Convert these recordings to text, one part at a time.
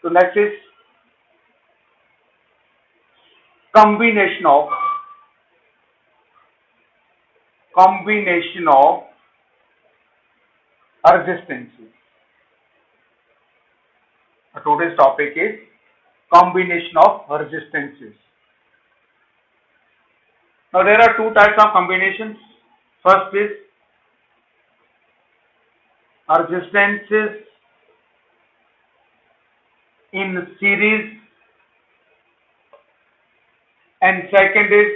So next is combination of resistances. Today's topic is combination of resistances. Now there are two types of combinations. First is resistances in series, and second is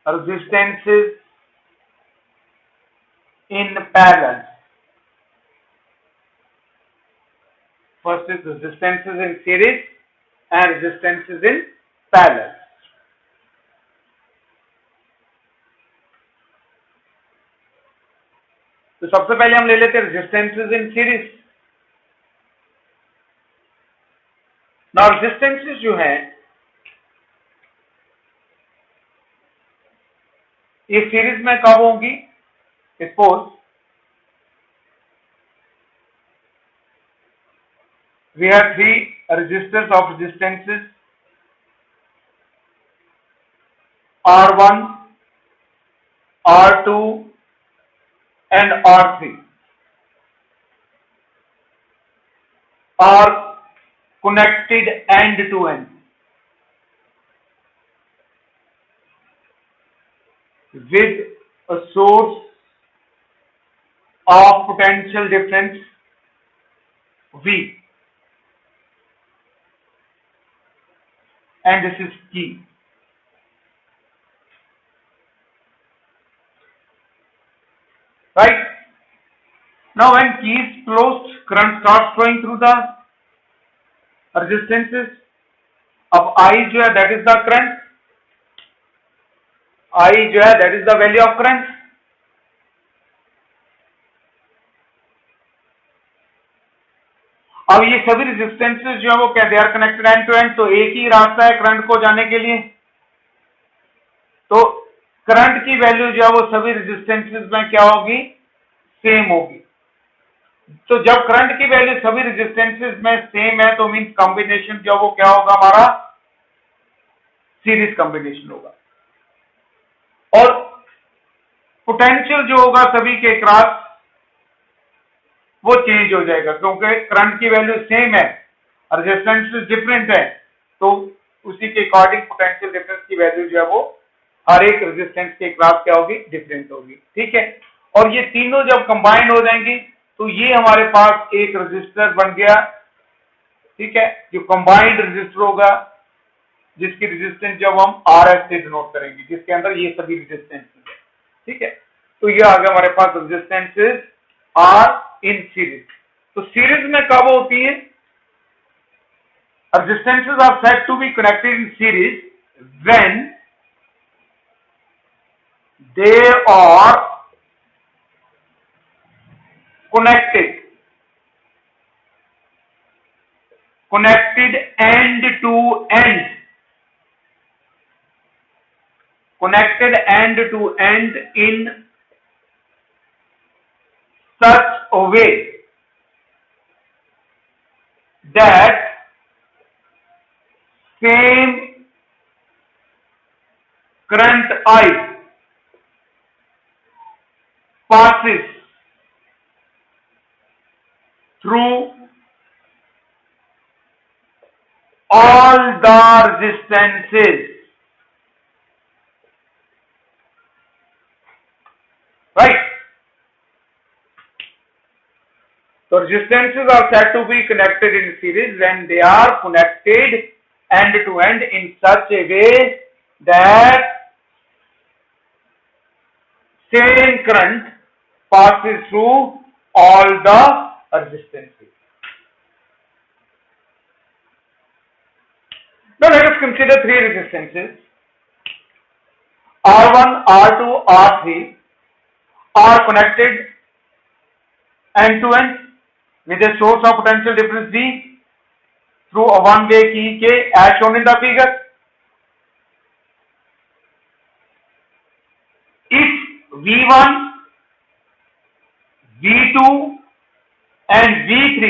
resistances in parallel. First is resistances in series and resistances in parallel. तो सबसे पहले हम ले लेते हैं resistances in series. Now resistances जो है ये सीरीज में कब होंगी? Suppose we have three resistors of resistances R1, R2 and R3 are connected end to end with a source of potential difference V, and this is key. Right? Now when key is closed, current starts flowing through the resistances. अब I जो है that is the current, I जो है that is the value of current. अब ये सभी resistances जो है वो क्या, they are connected end to end, तो एक ही रास्ता है करंट को जाने के लिए। तो करंट की वैल्यू जो है वो सभी रेजिस्टेंसेस में क्या होगी? सेम होगी। तो जब करंट की वैल्यू सभी रेजिस्टेंसेस में सेम है तो मींस कॉम्बिनेशन जो वो क्या होगा? हमारा सीरीज कॉम्बिनेशन होगा। और पोटेंशियल जो होगा सभी के क्रॉस वो चेंज हो जाएगा, क्योंकि करंट की वैल्यू सेम है, रेजिस्टेंस डिफरेंट है, तो उसी के अकॉर्डिंग पोटेंशियल डिफरेंस की वैल्यू जो है वो हर एक रेजिस्टेंस के क्रॉस क्या होगी? डिफरेंट होगी। ठीक है, और ये तीनों जब कंबाइन हो जाएंगी तो ये हमारे पास एक रजिस्टर बन गया। ठीक है, जो कंबाइंड रजिस्टर होगा जिसकी रेजिस्टेंस जब हम RS से डिनोट करेंगे, जिसके अंदर ये सभी रेजिस्टेंस है। ठीक है, तो ये आ गया हमारे पास रेजिस्टेंसेस आर इन सीरीज। तो सीरीज में कब होती है? Resistances are said to be connected in series when they are connected end to end, connected end to end in such a way that same current I passes through all the resistances. Right? So resistances are said to be connected in series when they are connected end to end in such a way that same current passes through all the resistances. Now let us consider three resistances R1, R2, R3 are connected end to end with a source of potential difference V through a one-way key K as shown in the figure. If V1, V2 and V3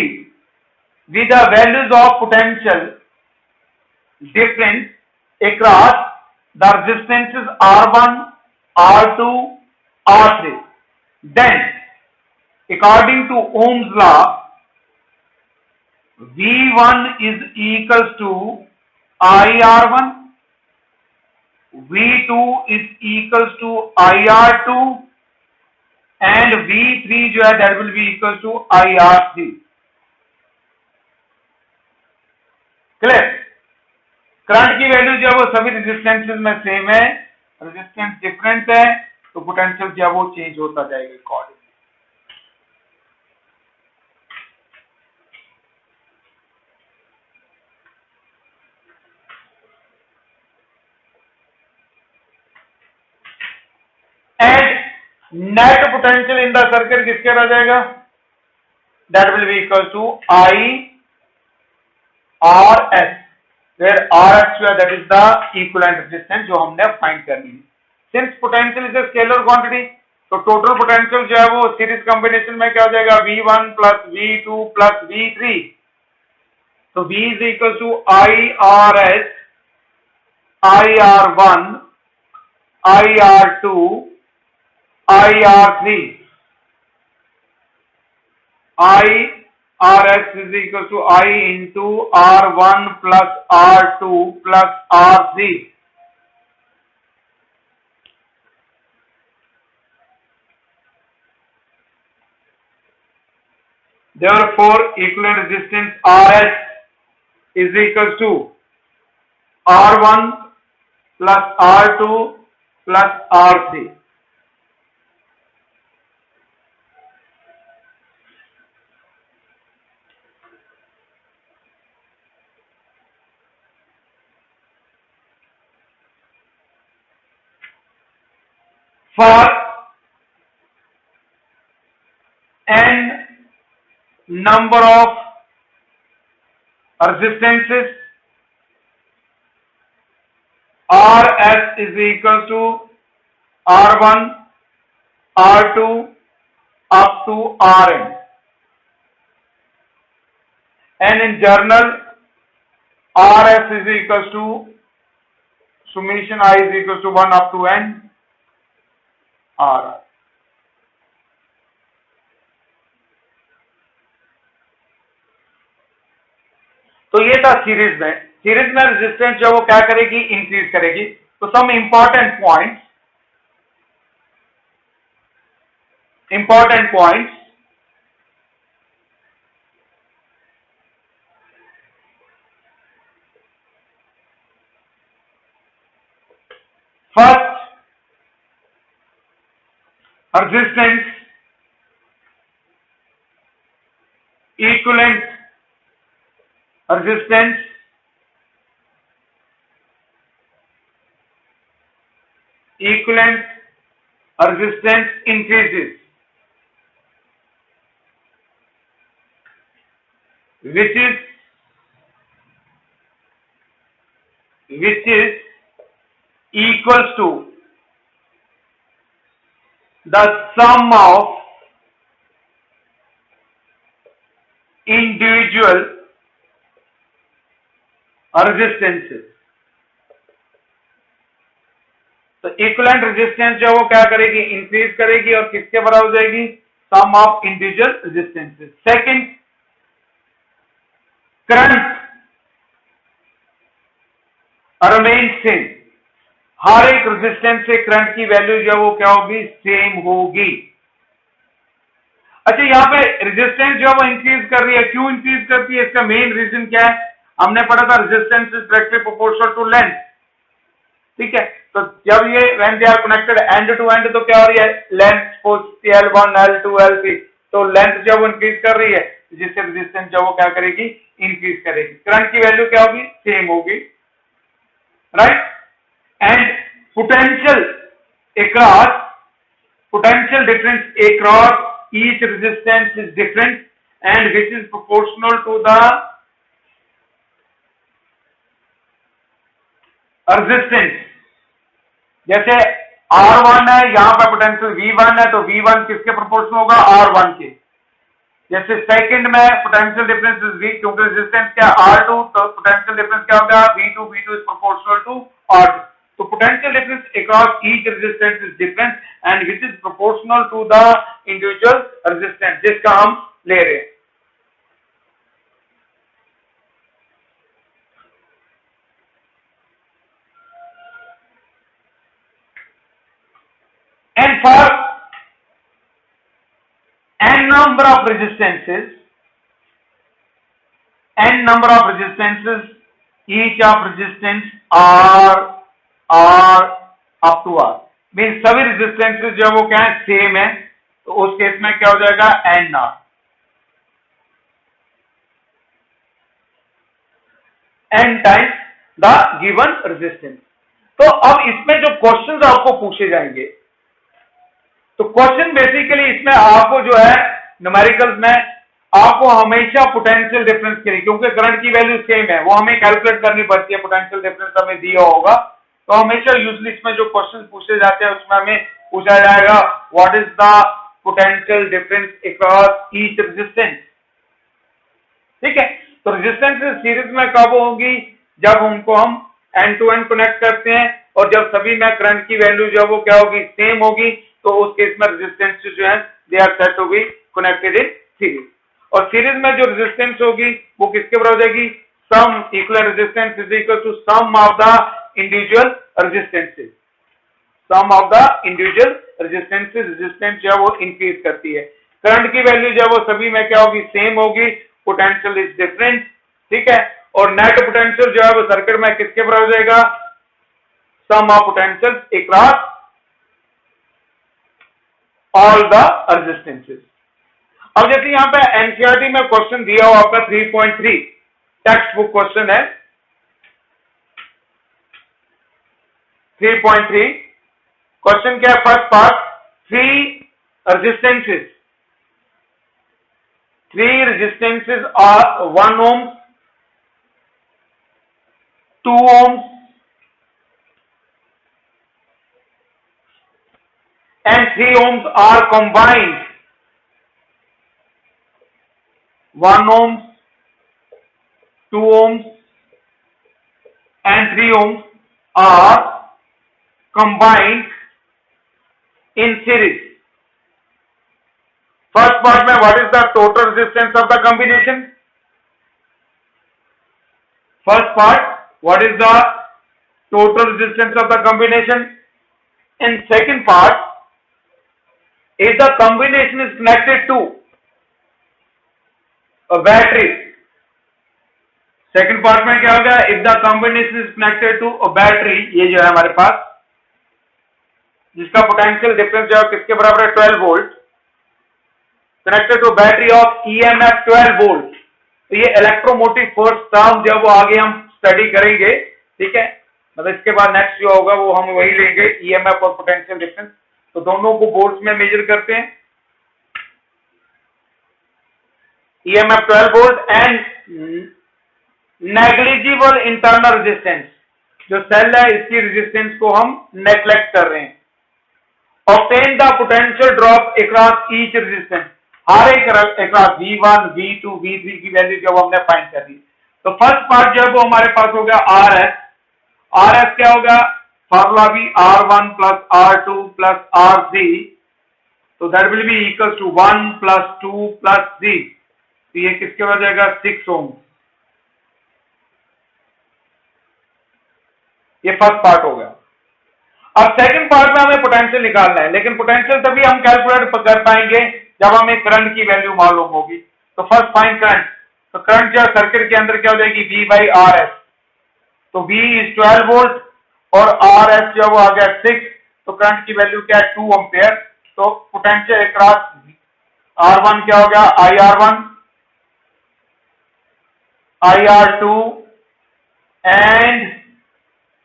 with the values of potential difference across the resistances R1, R2, R3. Then, according to Ohm's law, V1 is equals to IR1, V2 is equals to IR2 and V3 जो है that will be equals to IR3. Clear? Current की value जो है वो सभी resistances में same है, resistance different है तो पोटेंशियल जो है वो चेंज होता जाएगा accordingly. And net potential in the circuit किसके रह जाएगा? That will be equal to I R S, where RS that is the equivalent resistance जो हमने फाइंड करनी है. Since potential is a scalar quantity, तो टोटल पोटेंशियल जो है वो सीरीज कॉम्बिनेशन में क्या हो जाएगा? V1 plus V2 plus V3. तो V is equal to IRS, IR1, IR2, IR3. IRS is equal to I into R1 plus R2 plus R3. Therefore, equivalent resistance RS is equal to R1 plus R2 plus R3. For n number of resistances, Rs is equal to R1, R2 up to Rn. And in general, Rs is equal to summation I is equal to 1 up to n R. तो ये था series में. Series में resistance जो वो क्या करेगी? Increase करेगी. तो some important points first, resistance equivalent resistance increases, which is equals to the sum of individual resistances. तो इक्विवेलेंट रेजिस्टेंस जो वो क्या करेगी? इंक्रीज करेगी और किसके बराबर हो जाएगी? Sum of individual resistances. Second, current remain same. हर एक रेजिस्टेंस से करंट की वैल्यू जो वो क्या होगी? सेम होगी. अच्छा, यहाँ पे रेजिस्टेंस जो वो इंक्रीज कर रही है, क्यों इंक्रीज करती है? इसका मेन रीजन क्या है? हमने पढ़ा था resistance is directly proportional to length. ठीक है, तो जब ये when they are connected end to end तो क्या हो रही है? लेंथ L1, L2, L3, तो लेंथ जो वो इंक्रीज कर रही है जिससे रेजिस्टेंस जो वो क्या करेगी? इंक्रीज करेगी. करंट की वैल्यू क्या होगी? सेम होगी. Right? and potential difference across each resistance is different and which is proportional to the resistance. जैसे R1 है, यहां पर पोटेंशियल V1 है, तो V1 किसके प्रोपोर्शनल होगा? R1 के. जैसे सेकंड में पोटेंशियल डिफरेंस इज वीक, क्योंकि रेजिस्टेंस क्या R2, तो पोटेंशियल डिफरेंस क्या होगा V2 is proportional to R2. तो potential difference across each resistance is different and which is proportional to the individual resistance जिसका हम ले रहे हैं. And for n number of resistances, each of resistance R up to R means सभी resistances जो वो क्या है सेम है, तो उस केस में क्या हो जाएगा n R. n times the given resistance. तो अब इसमें जो क्वेश्चंस आपको पूछे जाएंगे, तो क्वेश्चन बेसिकली इसमें आपको जो है न्यूमेरिकल्स में आपको हमेशा पोटेंशियल डिफरेंस के लिए, क्योंकि करंट की वैल्यू सेम है, वो हमें कैलकुलेट करनी पड़ती है. पोटेंशियल डिफरेंस हमें दिया होगा, तो हमेशा यूजली इसमें जो क्वेश्चन पूछे जाते हैं उसमें हमें पूछा जाएगा what is the potential difference across each resistance. ठीक है, तो रेजिस्टेंस सीरीज में कब होगी, जब उनको हम एंड टू एंड कनेक्ट करते हैं, और जब सभी में करंट की वैल्यू जो वो क्या होगी सेम होगी, तो उस केस में रेजिस्टेंस जो है they are said to be connected in series. और सीरीज में जो रेजिस्टेंस होगी वो किसके बराबर हो जाएगी, sum equal resistance is equal to sum of the individual resistances. Sum of the individual resistances, resistance जो है वो इंक्रीज करती है. करंट की वैल्यू जो है वो सभी में क्या होगी सेम होगी, पोटेंशियल इज डिफरेंट. ठीक है, और नेट पोटेंशियल जो है वो सर्किट में किसके बराबर हो जाएगा, sum of potential across all the resistances. अब जैसे यहां पे एनसीईआरटी में क्वेश्चन दिया हुआ आपका 3.3 टेक्स्ट बुक क्वेश्चन है. 3.3 क्वेश्चन क्या है, first part, three resistances are 1 ohm, 2 ohms and 3 ohms are combined. 1 ohm, 2 ohms and 3 ohms are combined in series. First part में what is the total resistance of the combination? First part, what is the total resistance of the combination? In second part, if the combination is connected to a battery, second part में क्या होगा, if the combination is connected to a battery, ये जो है हमारे पास, जिसका potential difference जो है किसके बराबर है 12 volt, connected to battery of EMF 12 volt. तो ये इलेक्ट्रोमोटिव फोर्स टर्म जब वो आगे हम स्टडी करेंगे, ठीक है, मतलब इसके बाद नेक्स्ट जो होगा वो हम वही लेंगे, ईएमएफ और पोटेंशियल डिफरेंस. तो दोनों को वोल्ट्स में मेजर करते हैं. EMF 12 volt and negligible internal resistance, जो सेल है इसकी रेजिस्टेंस को हम नेग्लेक्ट कर रहे हैं. Obtain the potential drop across each resistance, हर एक अक्रॉस V1, V2, V3 की वैल्यू जब हमने फाइंड कर दी. तो फर्स्ट पार्ट जो है वो हमारे पास हो गया RS. RS क्या होगा, फॉर्मूला भी R1 plus R2 plus R3, तो that will be equal to 1 plus 2 plus 3. तो ये किसके बन जाएगा 6 ओम. ये फर्स्ट पार्ट हो गया. अब सेकंड पार्ट में हमें पोटेंशियल निकालना है, लेकिन पोटेंशियल तभी हम कैलकुलेट कर पाएंगे जब हमें करंट की वैल्यू मालूम होगी. तो फर्स्ट फाइंड करंट. तो करंट जो सर्किट के अंदर क्या हो जाएगी, V बाई RS. तो V इज 12 वोल्ट और RS जो वो आ गया 6. तो करंट की वैल्यू क्या है 2 एम्पियर. तो पोटेंशियल अक्रॉस R1 क्या हो गया, IR1, IR2 and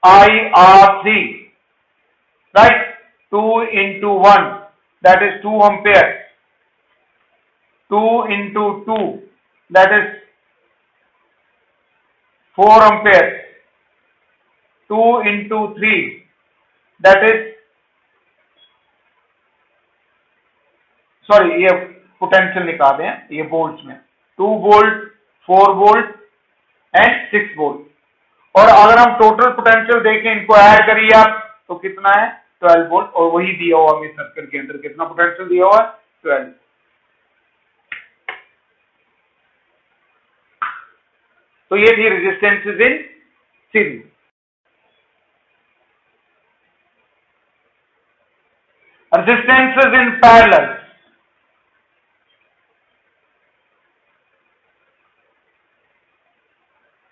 IR3, right? 2 into 1, that is 2 ampere. 2 into 2, that is 4 ampere. 2 into 3, that is, sorry, ये पोटेंशियल निकालते हैं ये वोल्ट्स में, 2 वोल्ट, 4 वोल्ट एंड 6 वोल्ट। और अगर हम टोटल पोटेंशियल देखें, इनको ऐड करिए आप, तो कितना है 12 वोल्ट, और वही दिया हुआ हमें सर्किट के अंदर कितना पोटेंशियल दिया हुआ है 12। तो ये थी resistances in series. Resistances in parallel.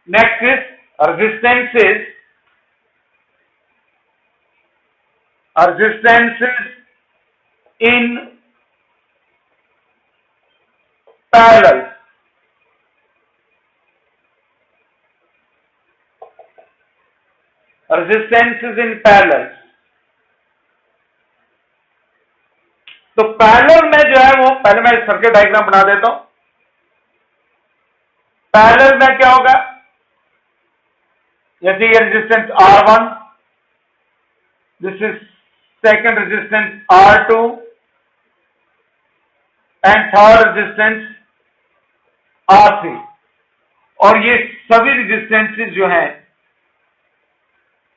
Next is resistances in parallel. Resistances in parallel. तो पैरेलल में जो है वो, पहले मैं सर्किट डायग्राम बना देता हूं। पैरेलल में क्या होगा, जैसे ये resistance R1, this is second resistance R2 and third resistance R3, और ये सभी रेजिस्टेंसेस जो है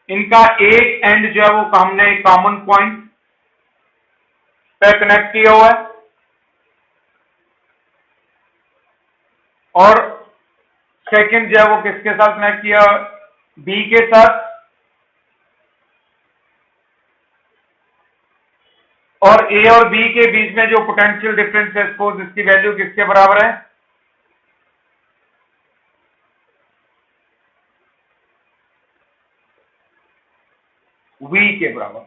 इनका एक एंड जो है वो हमने कॉमन पॉइंट पे कनेक्ट किया हुआ है, और सेकंड जो है वो किसके साथ कनेक्ट किया, बी के साथ, और ए और बी के बीच में जो पोटेंशियल डिफरेंस है, सपोज इसकी वैल्यू किसके बराबर है, V के बराबर।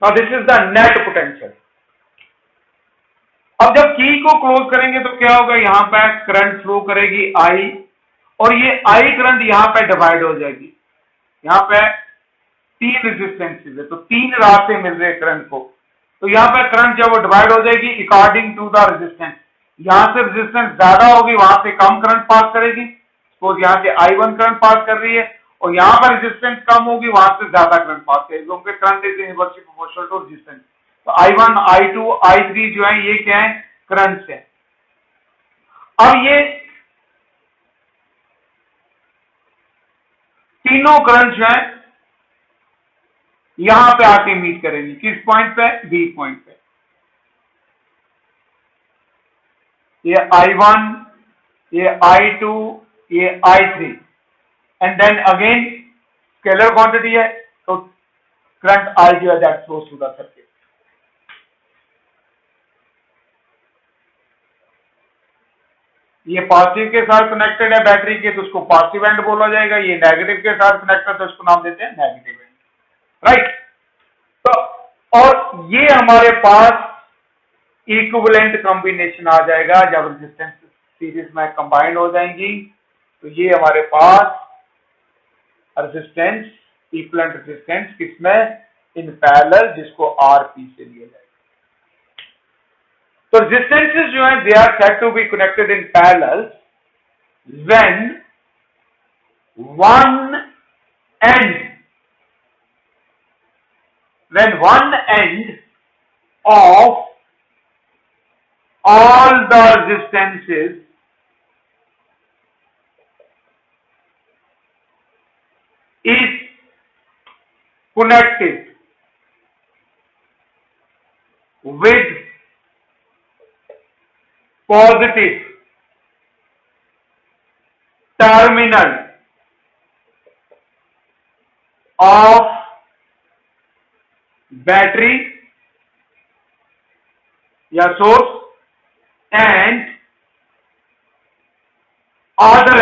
Now this is the net potential. अब जब की को क्लोज करेंगे तो क्या होगा, यहां पे करंट फ्लो करेगी I, और ये I करंट यहां पे डिवाइड हो जाएगी। यहां पे 3 रेजिस्टेंसेस है, तो 3 रास्ते मिल रहे हैं करंट को, तो यहां पे करंट जब वो डिवाइड हो जाएगी अकॉर्डिंग टू द रेजिस्टेंस। यहां से रेजिस्टेंस ज्यादा होगी, वहां से कम करंट पास करेगी। सपोज यहां से I1 करंट पास कर रही है, और यहां पर रेजिस्टेंस कम होगी, वहां से ज्यादा करंट पास करेगी, क्योंकि current is inversely proportional to resistance. तो I1, I2, I3 जो है ये क्या है, करंट है। अब ये तीनों करंट जो है यहां पे आके मीट करेंगी, किस पॉइंट पे, बी पॉइंट पे। ये I1, ये I2, ये I3, and then again scalar quantity है, तो करंट I जो है that flows through the circuit. ये पॉजिटिव के साथ कनेक्टेड है बैटरी के, तो उसको पॉजिटिव एंड बोला जाएगा। ये नेगेटिव के साथ कनेक्टेड, तो उसको नाम देते हैं नेगेटिव एंड, राइट। तो और ये हमारे पास इक्विवेलेंट कॉम्बिनेशन आ जाएगा जब रेजिस्टेंस सीरीज में कंबाइंड हो जाएंगी, तो ये हमारे पास रेजिस्टेंस, इक्विवेलेंट रेजिस्टेंस किसमें, इन पैरेलल, जिसको आरपी से लिया जाएगा। तो रेजिस्टेंसेस जो है they are said to be connected in parallel when one end of all the resistances is connected with positive terminal of battery या source and other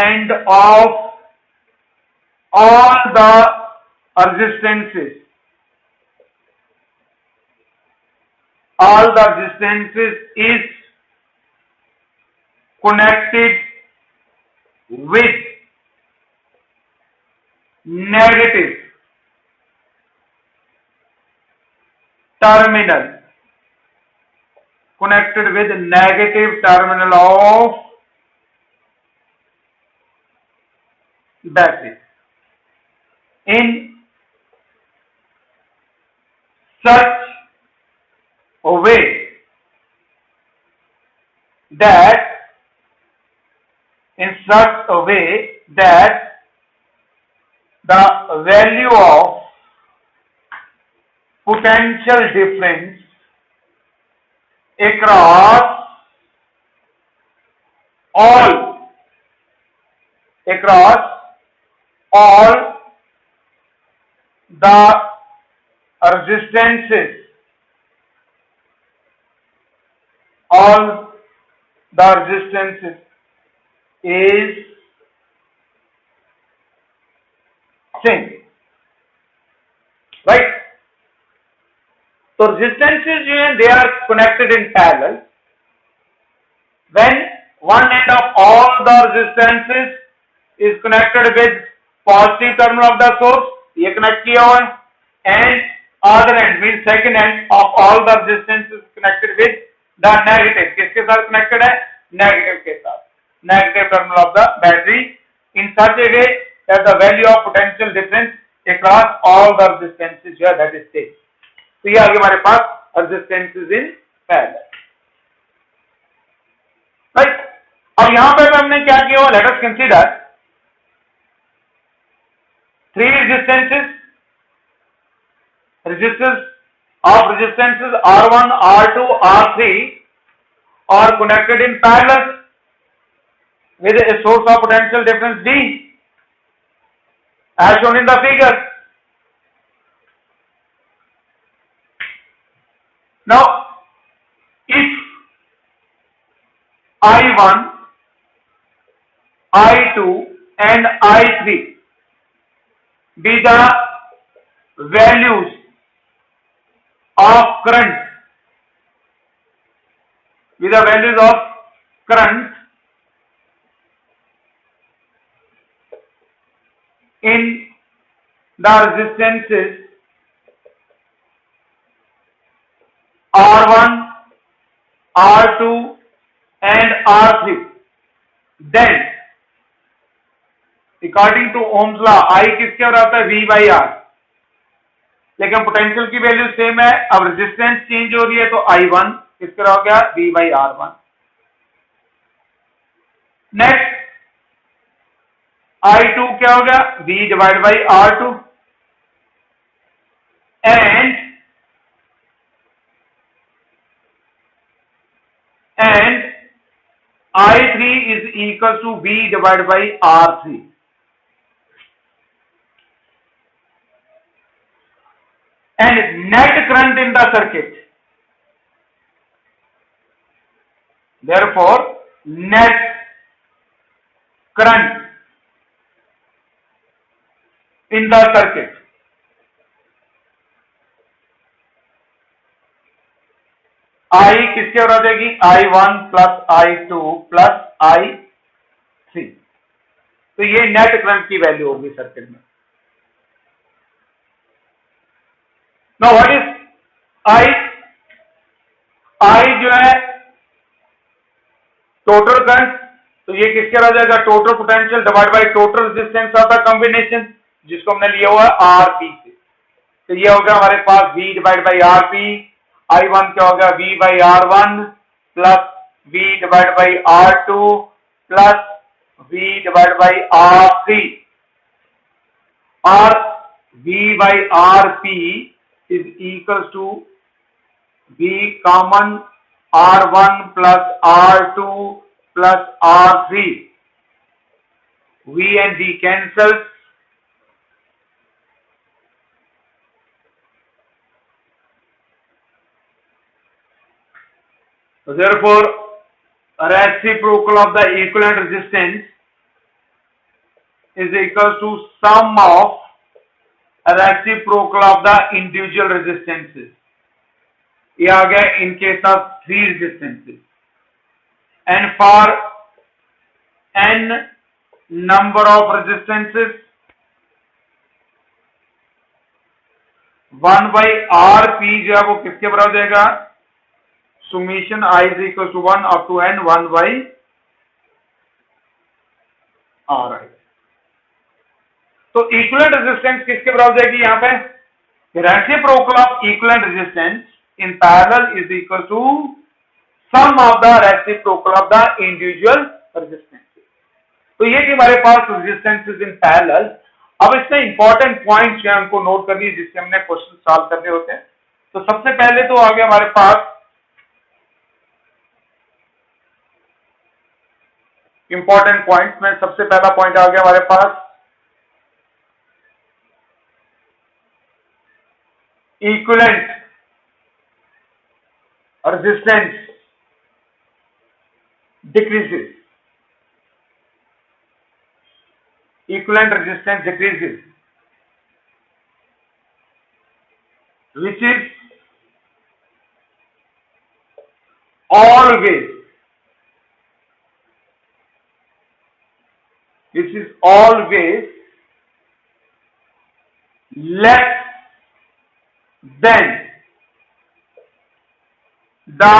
end of all the resistances is connected with negative terminal of battery in such a way that the value of potential difference across all the resistances is same, right? So resistances they are connected in parallel. When one end of all the resistances is connected with positive terminal of the source, ये connect किया हुआ है, and other end means second end of all the resistance is connected with the negative. किसके साथ connected है? Negative के साथ. Negative terminal of the battery in such a way that the value of potential difference across all the resistances here that is same. तो ये आगे हमारे पास resistances in parallel. Right? अब यहां पे हमने क्या किया? Let us consider three resistances R1, R2, R3 are connected in parallel with a source of potential difference D as shown in the figure. Now, if I1, I2 and I3 be the values of current, in the resistances R1, R2 and R3, then according to Ohm's law I किसके बराबर आता है? V by R. लेकिन potential की value same है, अब resistance change हो रही है तो I1 किसके बराबर हो गया? V by R1. Next I2 क्या हो गया? V divide by R2 and I3 is equal to V divided by R3. And net current in the circuit. Therefore, net current in the circuit I किसके बराबर हो जाएगी? I1 plus I2 plus I3. तो ये net current की value होगी circuit में. Now what is I? I जो है टोटल करंट, तो ये किसके बराबर हो जाएगा? Total potential divide by total resistance of the combination, जिसको हमने लिया हुआ है आरपी से. तो ये हो गया हमारे पास V divide by RP. I1 क्या हो गया? V by R1 plus V divide by R2 plus V divide by R3 और V by RP is equals to V common R1 plus R2 plus R3. V and V cancels. So therefore, a reciprocal of the equivalent resistance is equal to sum of a reciprocal of the individual resistances. ये आ गया in case of three resistances, and for n number of resistances 1 by Rp जो है वो किसके बराबर हो जाएगा? summation I is equal to 1 up to n 1 by Ri. तो इक्विवेलेंट रेजिस्टेंस किसके बराबर हो जाएगी? यहाँ पे The reciprocal of equivalent resistance in parallel is equal to sum of the reciprocal of the individual resistance. तो ये कि हमारे पास रेजिस्टेंसेस इन पैरेलल। अब इसमें इंपॉर्टेंट पॉइंट्स जो है उनको नोट करनी है जिससे हमने क्वेश्चन सॉल्व करने होते हैं। तो सबसे पहले तो आ गया हमारे पास इंपॉर्टेंट पॉइंट में, सबसे पहला पॉइंट आ गया हमारे पास equivalent resistance decreases, equivalent resistance decreases, which is always less than the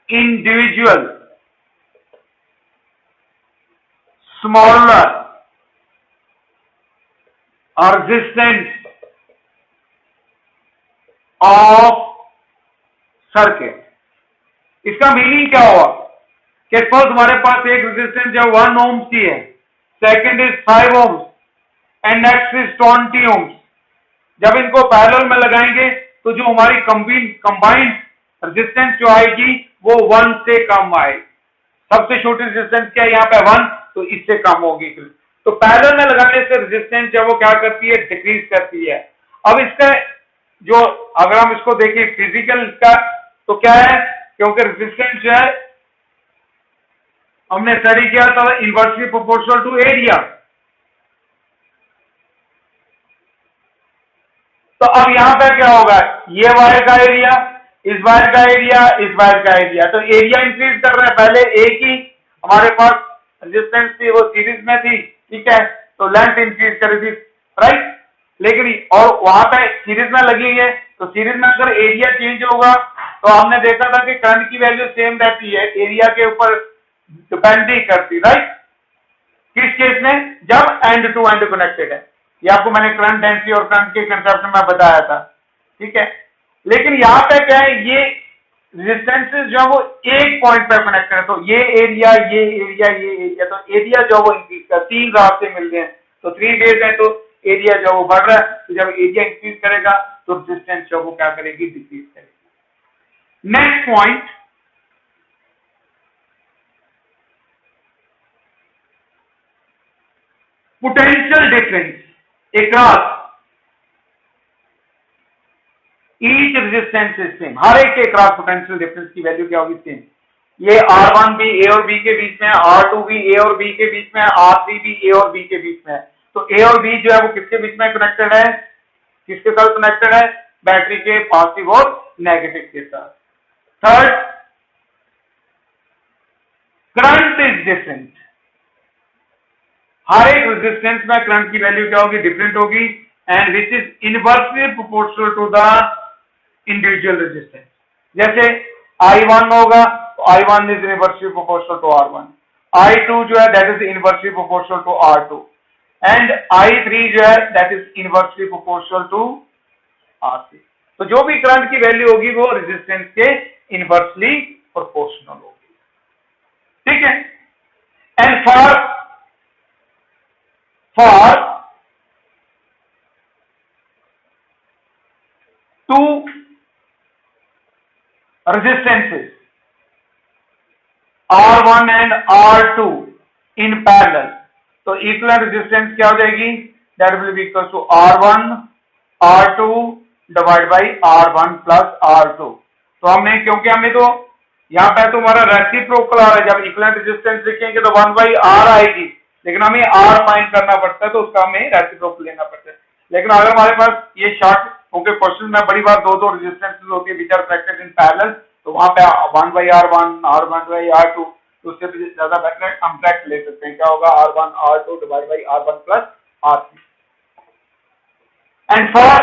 individual smaller resistance of circuit। इसका मीनिंग क्या हुआ कि फर्स्ट हमारे पास एक रेजिस्टेंस जो 1 ओम की है, second is 5 ohm and next is 20 ओम। जब इनको पैरेलल में लगाएंगे तो जो हमारी कंबाइंड रेजिस्टेंस जो आएगी वो 1 से कम आएगी। सबसे छोटी रेजिस्टेंस क्या है यहाँ पे 1, तो इससे कम होगी। तो पैरेलल में लगाने से रेजिस्टेंस जो वो क्या करती है, डिक्रीज करती है। अब इसका जो अगर हम इसको देखें फिजिकल का तो क्या है, क्योंकि रेजिस्टेंस जो है हमने स्टडी किया था इनवर्सली प्रोपोर्शनल टू एरिया। तो अब यहां पे क्या होगा, ये वायर का एरिया, इस वायर का एरिया, इस वायर का एरिया, तो एरिया इंक्रीज कर रहा है। पहले एक ही हमारे पास रेजिस्टेंस थी वो सीरीज में थी, ठीक है, तो लेंथ इंक्रीज कर रही थी, राइट। लेकिन और वहां पे सीरीज में लगी है, तो सीरीज में अगर एरिया चेंज होगा तो हमने देखा था कि करंट की वैल्यू सेम रहती है, एरिया के ऊपर डिपेंड नहीं करती, राइट। किस केस में, जब एंड टू एंड कनेक्टेड है। ये आपको मैंने करंट डेंसिटी और करंट के कंसेप्ट में बताया था, ठीक है। लेकिन यहाँ पे क्या है, ये रेजिस्टेंसेस जो है वो एक पॉइंट पर कनेक्टेड है, तो ये एरिया, ये एरिया, ये एरिया, तो एरिया जो वो इंक्रीज कर, 3 रास्ते मिल गए हैं, तो 3 वेज है, तो एरिया जो वो बढ़ रहा है। तो जब एरिया इंक्रीज करेगा तो रेजिस्टेंस जो वो क्या करेगी, डिक्रीज करेगी। Next point, potential difference across each resistance is same। हर एक के क्रॉस पोटेंशियल डिफरेंस की वैल्यू क्या होगी, सेम। ये R1 भी A और B के बीच में है, R2 भी A और B के बीच में है, R3 भी A और B के बीच में है। तो A और B जो है वो किसके बीच में कनेक्टेड है, किसके साथ कनेक्टेड है, बैटरी के पॉजिटिव और नेगेटिव के साथ। Third, current is different. हर एक रेजिस्टेंस में करंट की वैल्यू क्या होगी, डिफरेंट होगी, and which is inversely proportional to the individual resistance. जैसे I1 होगा तो I1 is inversely proportional to R1, I2 जो है that is inversely proportional to R2, and I3 जो है that is inversely proportional to R3। तो जो भी करंट की वैल्यू होगी वो रेजिस्टेंस के इनवर्सली प्रोपोर्शनल होगी, ठीक है। And for two resistances R1 and R2 in parallel, तो इक्विवेलेंट रेजिस्टेंस क्या हो जाएगी, that will be equal to R1 R2 divide by R1 plus R2। तो हमने, क्योंकि हमने तो यहाँ पे तो हमारा रेसिप्रोकल आ रहा है, जब इक्विवेलेंट रेजिस्टेंस लिखेंगे तो 1 बाई R आएगी, लेकिन हमें R फाइंड करना पड़ता है, तो उसका हमें रेसिप्रोकल लेना पड़ता है। लेकिन अगर हमारे पास ये शॉर्ट, क्योंकि क्वेश्चन में बड़ी बार दो रेजिस्टेंसेस होती है which are connected in parallel, तो वहां पे 1 by R1 R1 by R2, तो उससे भी ज्यादा बेटर हम डायरेक्ट ले सकते हैं, क्या होगा, R1 R2 divide by R1 plus R3। And for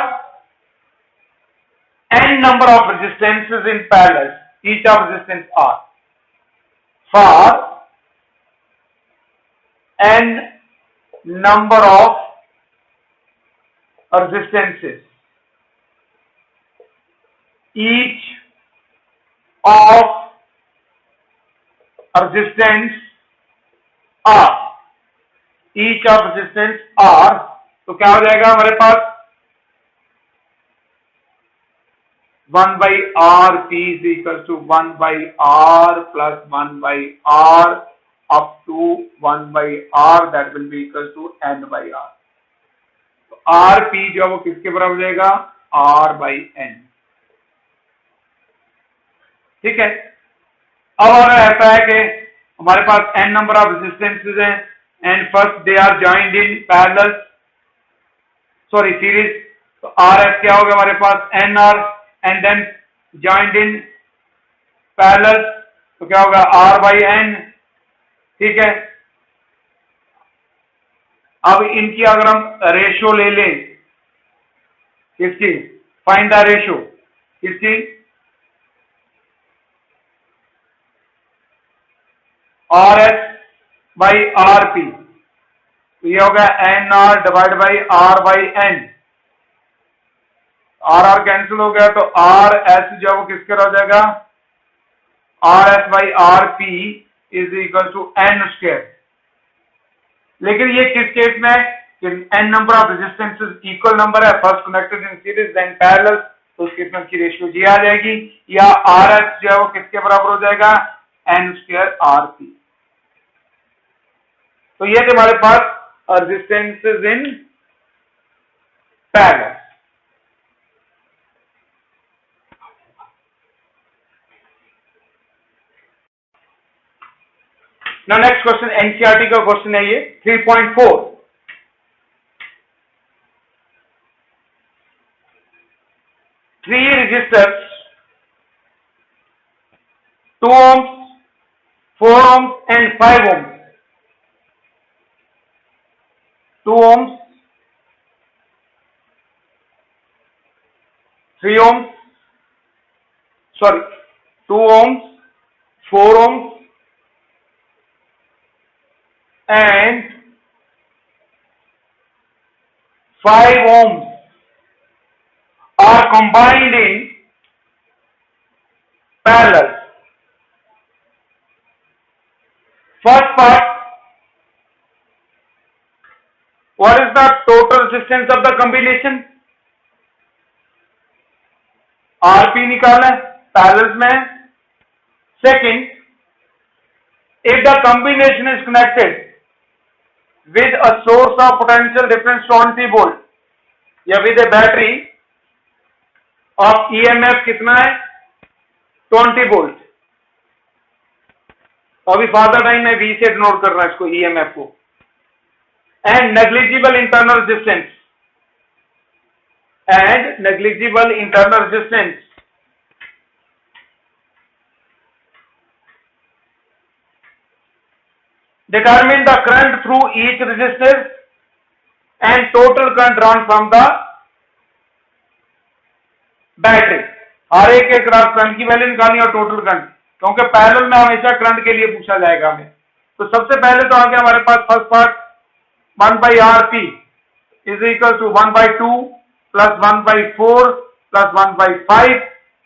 n number of resistances in parallel, each of resistance R, for n number of resistances. Each of resistance R, each of resistance R, तो क्या हो जाएगा हमारे पास 1 by R P is equal to 1 by R plus 1 by R up to 1 by R, that will be equal to N by R. तो R P जो वो किसके बराबर हो जाएगा R by N. ठीक है. अब अगर ऐसा है कि हमारे पास n नंबर ऑफ रेजिस्टेंसेस हैं and first they are joined in parallel series, तो RS क्या होगा हमारे पास NR and then joined in parallel, तो क्या होगा R by N. ठीक है. अब इनकी अगर हम रेशियो ले लें, किसकी, फाइंड द रेशियो, किसकी, RS by RP, तो ये होगा NR divide by R by N. RR cancel हो गया तो RS जो है वो किसके हो जाएगा RS by RP is equal to N square. लेकिन ये किस केस में है, n number of resistances equal number है, first connected in series then parallel, तो उस केस में की रेशियो जी आ जाएगी, या RS जो है वो किसके बराबर हो जाएगा N स्क्वायर RP. तो ये थे हमारे पास resistances in parallel. Now next question NCERT का क्वेश्चन है ये 3.4. Three resistors 2 ohms, 4 ohms and 5 ohms. 2 ohms, 3 ohms, 2 ohms, 4 ohms and 5 ohms are combined in parallel. First part, what is the total resistance of the combination? RP निकालना है, parallel में. Second, if the combination is connected with a source of potential difference 20 volt या with a battery of EMF कितना है 20 volt. अभी father time में V से note कर रहा है इसको EMF को. And negligible internal resistance, and negligible internal resistance, determine the current through each resistor and total current drawn from the battery. हर एक करंट की वैल्यू निकालनी और टोटल करंट, क्योंकि पैरेलल में हमेशा करंट के लिए पूछा जाएगा हमें. तो सबसे पहले तो आ गया हमारे पास first part 1 by RP is equal to 1 by 2 plus 1 by 4 plus 1 by 5.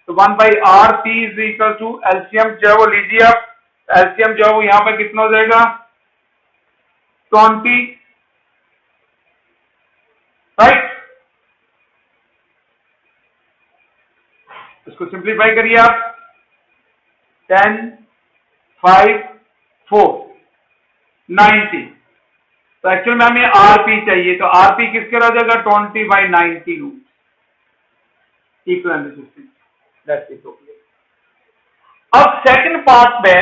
तो 1 by RP is equal to LCM जो है वो लीजिए आप, LCM जो है वो यहाँ पर कितना हो जाएगा 20, राइट. इसको सिंप्लीफाई करिए आप, 10, 5, 4, 90. तो एक्चुअल में हमें RP चाहिए, तो RP किसके रह जाएगा 20 by 90 root equivalent resistance. That's it. अब सेकंड पार्ट में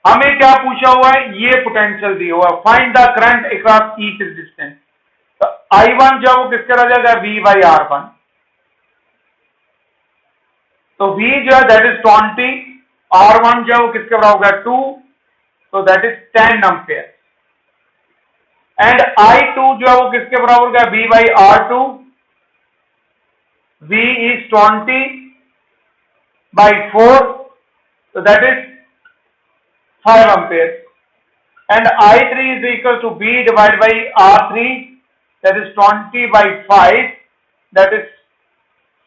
हमें क्या पूछा हुआ है, ये पोटेंशियल दिया हुआ है, find the current across each resistance. तो I1 जो वो किसके रह जाएगा V by R1. तो V जो है दैट इज 20, R1 जो है वो किसके बराबर होगा 2, तो that is 10 ampere. And I2 जो है वो किसके बराबर होगा V by R2. V is 20 by 4, so that is 5 ampere. And I3 is equal to V divided by R3, that is 20/5, that is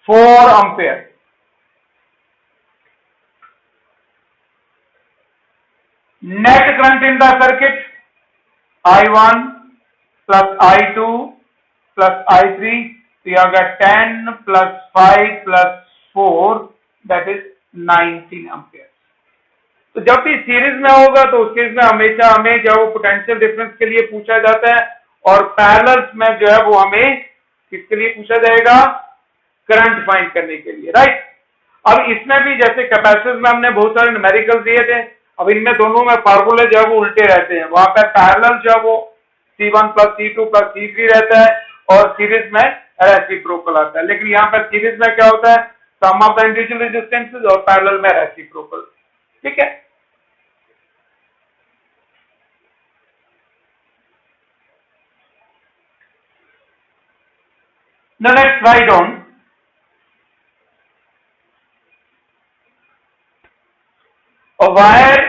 4 ampere. Net current in the circuit, I1 plus I2 plus I3, तो यहाँ का 10 plus 5 plus 4, that is 19 ampere. तो जब भी series में होगा तो उस केस में हमेशा हमें जो वो पोटेंशियल डिफरेंस के लिए पूछा जाता है, और पैरेलल्स में जो है वो हमें किसके लिए पूछा जाएगा, करंट फाइंड करने के लिए, राइट। अब इसमें भी जैसे कैपेसिटर्स में हमने बहुत सारे न्यूमेरिकल दिए थे, अब इनमें दोनों में फार्मूले जो है वो उल्टे रहते हैं। वहां पर पैरेलल जो है वो C1 plus C2 plus C3 रहता है और सीरीज में रेसिप्रोकल आता है, लेकिन यहाँ पर सीरीज में क्या होता है, सम ऑफ द इंडिविजुअल रेजिस्टेंसेस, और पैरेलल में रेसिप्रोकल, ठीक है। Now let's write down a wire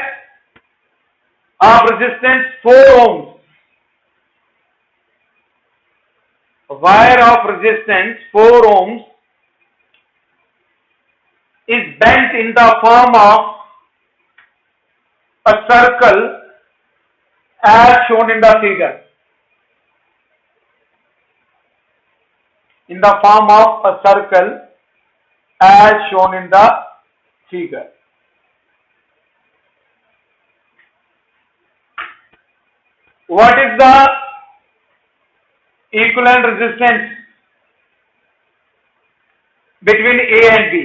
of resistance 4 ohms. A wire of resistance 4 ohms is bent in the form of a circle as shown in the figure. In the form of a circle as shown in the figure. What is the equivalent resistance between A and B?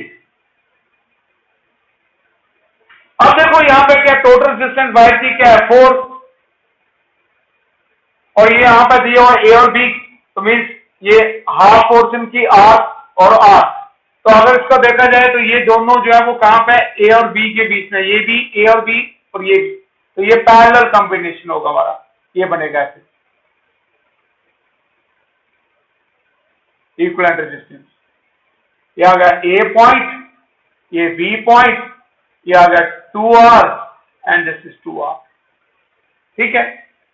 अब देखो यहां पे क्या total resistance wire की क्या है, 4, और ये यहां पर दिया हुआ A और B, तो मीन्स ये हाफ पोर्शन की R और R। तो अगर इसको देखा जाए तो ये दोनों जो है वो कहां पे, A और B के बीच में, ये भी A और B और ये भी, तो ये पैरेलल कॉम्बिनेशन होगा हमारा, ये बनेगा ऐसे इक्विवेलेंट रेजिस्टेंस। ये आ गया A पॉइंट, ये B पॉइंट, ये आ गया 2R and this is 2R, ठीक है।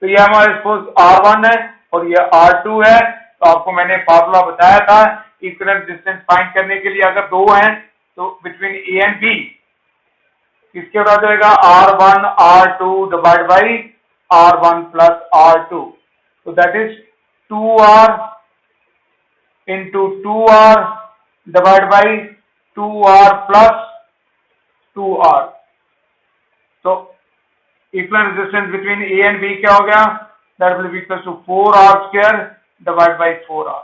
तो ये हमारे सपोज R1 है और ये R2 है। तो आपको मैंने फार्मूला बताया था इक्विवेलेंट रेजिस्टेंस फाइंड करने के लिए, अगर दो हैं तो बिटवीन A एंड B किसके बराबर रहेगा, R1 R2 divide by R1 plus R2, तो that is 2R into 2R divided by 2R plus 2R. So equivalent resistance between A and B क्या हो गया, that will be equal to 4R square divided by 4R.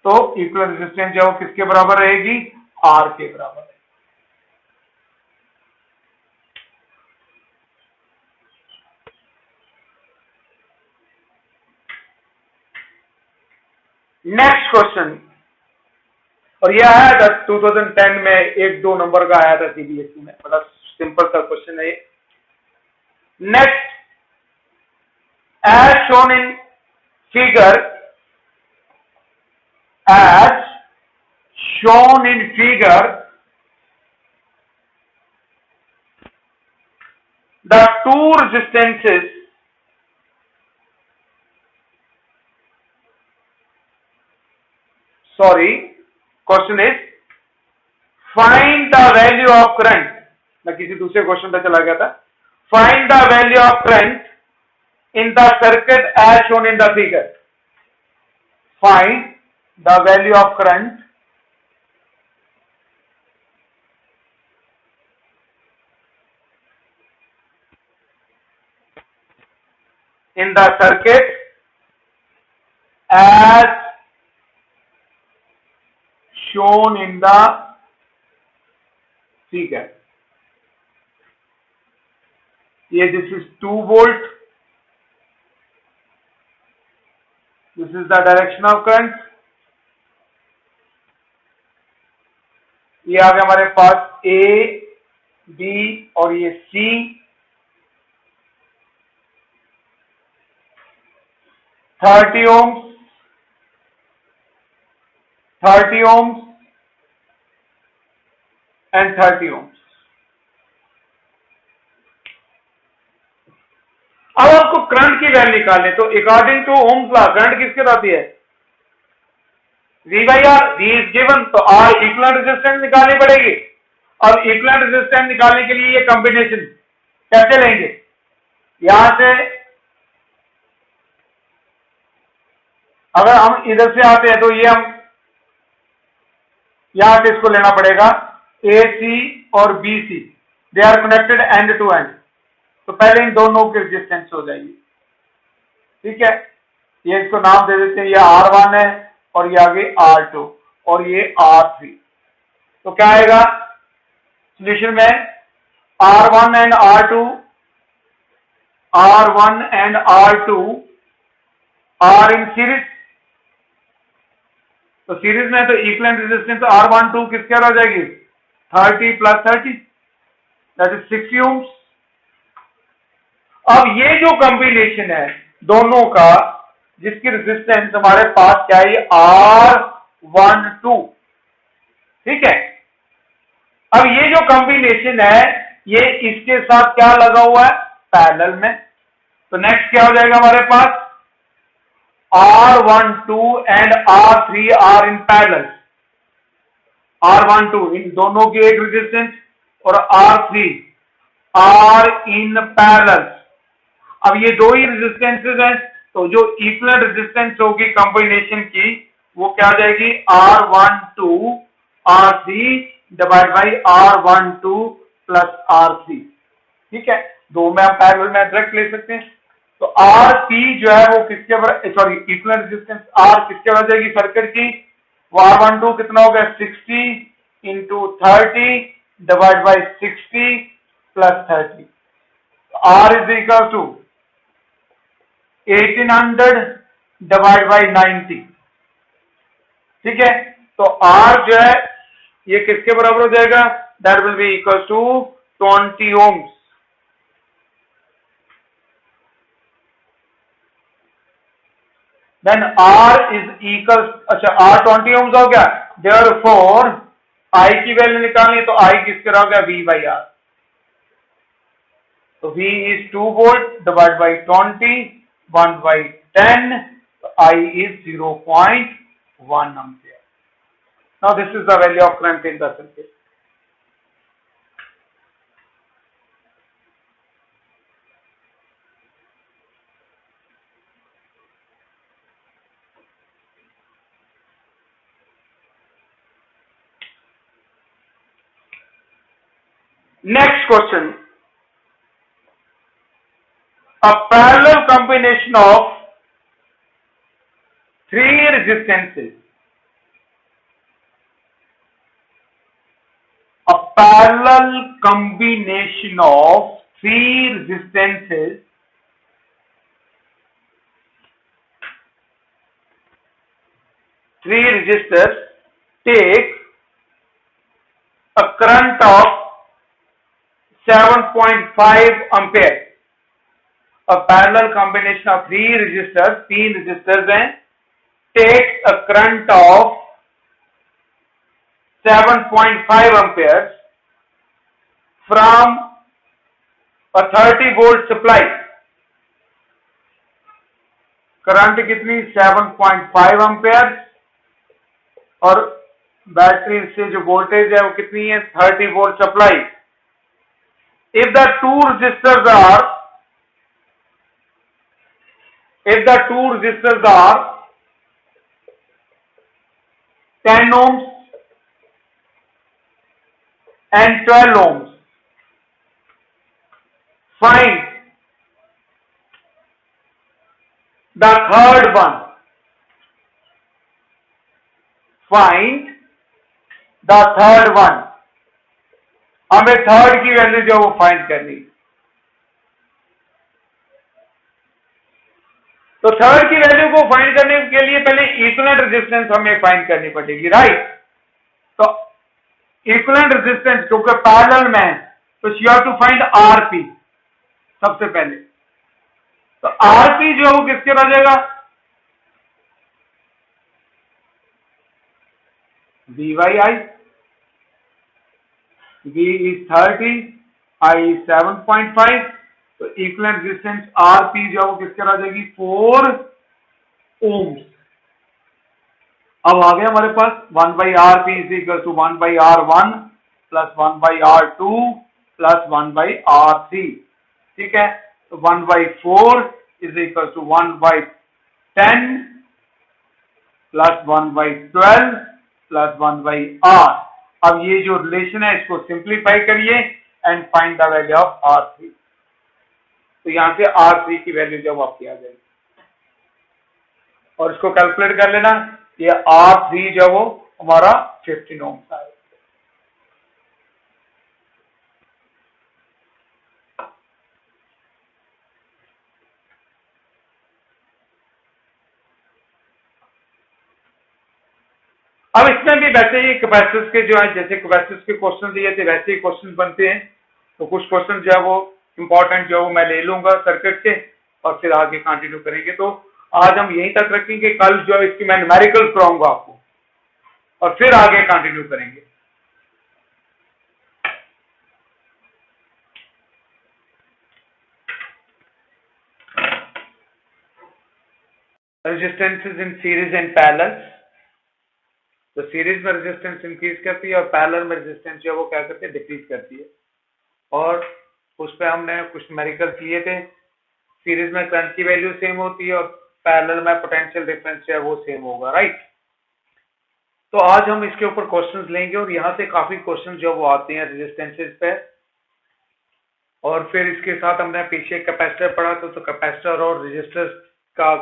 तो equivalent resistance जो किसके बराबर रहेगी, R के बराबर। नेक्स्ट क्वेश्चन, और यह आया था 2010 में, 1-2 नंबर का आया था सीबीएसई में, बड़ा सिंपल सा क्वेश्चन है ये। Next, as shown in figure, as shown in figure, the two resistances question is find the value of current. मैं किसी दूसरे क्वेश्चन पे चला गया था। Find the value of current in the circuit as shown in the figure. Find the value of current in the circuit as shown in the figure. Here this is 2 volt. This is the direction of current. ये आ गया हमारे पास A, B और ये C। 30 ohms, 30 ohms and 30 ohms. अब आपको current की value निकालनी, तो according to Ohm's law current किसके आती है, V by R, V is given, तो R इक्विवेलेंट रेजिस्टेंस निकालनी पड़ेगी। अब इक्विवेलेंट रेजिस्टेंस निकालने के लिए ये कॉम्बिनेशन कैसे लेंगे, यहां से अगर हम इधर से आते हैं तो ये हम यहां से इसको लेना पड़ेगा, AC और BC they are connected end to end, तो पहले इन दोनों की रेजिस्टेंस हो जाएगी, ठीक है। ये इसको नाम दे देते हैं, ये R1 है और ये आगे R2 और ये R3, तो क्या आएगा सोल्यूशन में, R1 and R2 are in series, तो सीरीज में तो इक्विवेलेंट रेजिस्टेंस R12 किसके हो जाएगी, 30 प्लस 30 दैट इज 60 ओम्स। अब ये जो कॉम्बिनेशन है दोनों का, जिसकी रेजिस्टेंस हमारे पास क्या है, R12, ठीक है। अब ये जो कॉम्बिनेशन है ये इसके साथ क्या लगा हुआ है, पैरेलल में, तो नेक्स्ट क्या हो जाएगा हमारे पास, R12 and R3 are in parallel, R12 इन दोनों की एक रेजिस्टेंस और R3 आर इन पैरेलल। अब ये दो ही रेजिस्टेंसेस हैं, तो जो इक्विवेलेंट रेजिस्टेंस होगी कॉम्बिनेशन की वो क्या आ जाएगी, R12 R3 divide by R12 plus R3, ठीक है। दो में हम पैरेलल में डायरेक्ट ले सकते हैं, तो RP जो है वो किसके बराबर, सॉरी इक्विवेलेंट रेजिस्टेंस R किसके बराबर जाएगी सर्किट की, वो R12 कितना हो गया, 60 into 30 divide by 60 plus 30, R is equal to 1800 divide by 90, ठीक है। तो R जो है ये किसके बराबर हो जाएगा, that will be equal to 20 ohms. Then R is equal, अच्छा R 20 ओम्स हो गया, देयरफॉर I की वैल्यू निकालनी है, तो I किसके बराबर हो गया, V बाई R, तो V is 2 volt divide by 20 1 by 10, so I is 0.1 ampere. Now this is the value of current in the circuit. Next question. A parallel combination of three resistances. A parallel combination of three resistances three resistors take a current of 7.5 ampere. A parallel combination of three resistors, तीन resistors हैं, takes a current of 7.5 amperes from a 30 volt supply. Current कितनी, 7.5 amperes, और battery से जो voltage है वो कितनी है, 30 volt supply. If the two resistors are 10 ohms and 12 ohms, find the third one. Find the third one. हमें third की वैल्यू जो वो फाइंड करनी, तो थर्ड की वैल्यू को फाइंड करने के लिए पहले इक्विवेलेंट रेजिस्टेंस हमें फाइंड करनी पड़ेगी, राइट। तो इक्विवेलेंट रेजिस्टेंस क्योंकि पैरेलल में है, तो you have to find RP सबसे पहले। तो आरपी जो है वो किसके बन जाएगा, V by I. V is 30, I is 7.5, तो इक्विवेलेंट रेजिस्टेंस आरपी जो है वो किसके आ जाएगी 4 ओम्स। अब आ गया हमारे पास 1/RP is equal to 1/R1 plus 1/R2 plus 1/R3। ठीक है, तो 1/4 is equal to 1/10 plus 1/12 plus 1/R। अब ये जो रिलेशन है इसको सिंप्लीफाई करिए and find the value of R3। तो यहां से R3 की वैल्यू जब आपकी आ जाएगी और इसको कैलकुलेट कर लेना, ये R3 जो वो हमारा 15 ओम आएगा। अब इसमें भी वैसे ही कैपेसिटर्स के जो है, जैसे कैपेसिटर्स के क्वेश्चन दिए थे वैसे ही क्वेश्चन बनते हैं। तो कुछ क्वेश्चन जो है वो इंपॉर्टेंट जो है वो मैं ले लूंगा सर्किट के और फिर आगे कंटिन्यू करेंगे। तो आज हम यहीं तक रखेंगे, कल जो है इसकी मैं न्यूमेरिकल कराऊंगा आपको और फिर आगे कंटिन्यू करेंगे। Resistances in series and parallel. तो सीरीज में रेजिस्टेंस इंक्रीज करती है और पैरेलल में रेजिस्टेंस जो है वो क्या करती है, डिक्रीज करती है। और उस पर हमने कुछ न्यूमेरिकल किए थे। सीरीज में करंट की वैल्यू सेम होती है और पैरेलल में पोटेंशियल डिफरेंस जो है वो सेम होगा, राइट। तो आज हम इसके ऊपर क्वेश्चंस लेंगे और यहाँ से काफी क्वेश्चन जो वो आते हैं रेजिस्टेंसेस पे। और फिर इसके साथ हमने पीछे कैपेसिटर पढ़ा था, तो कैपेसिटर और रेजिस्टर का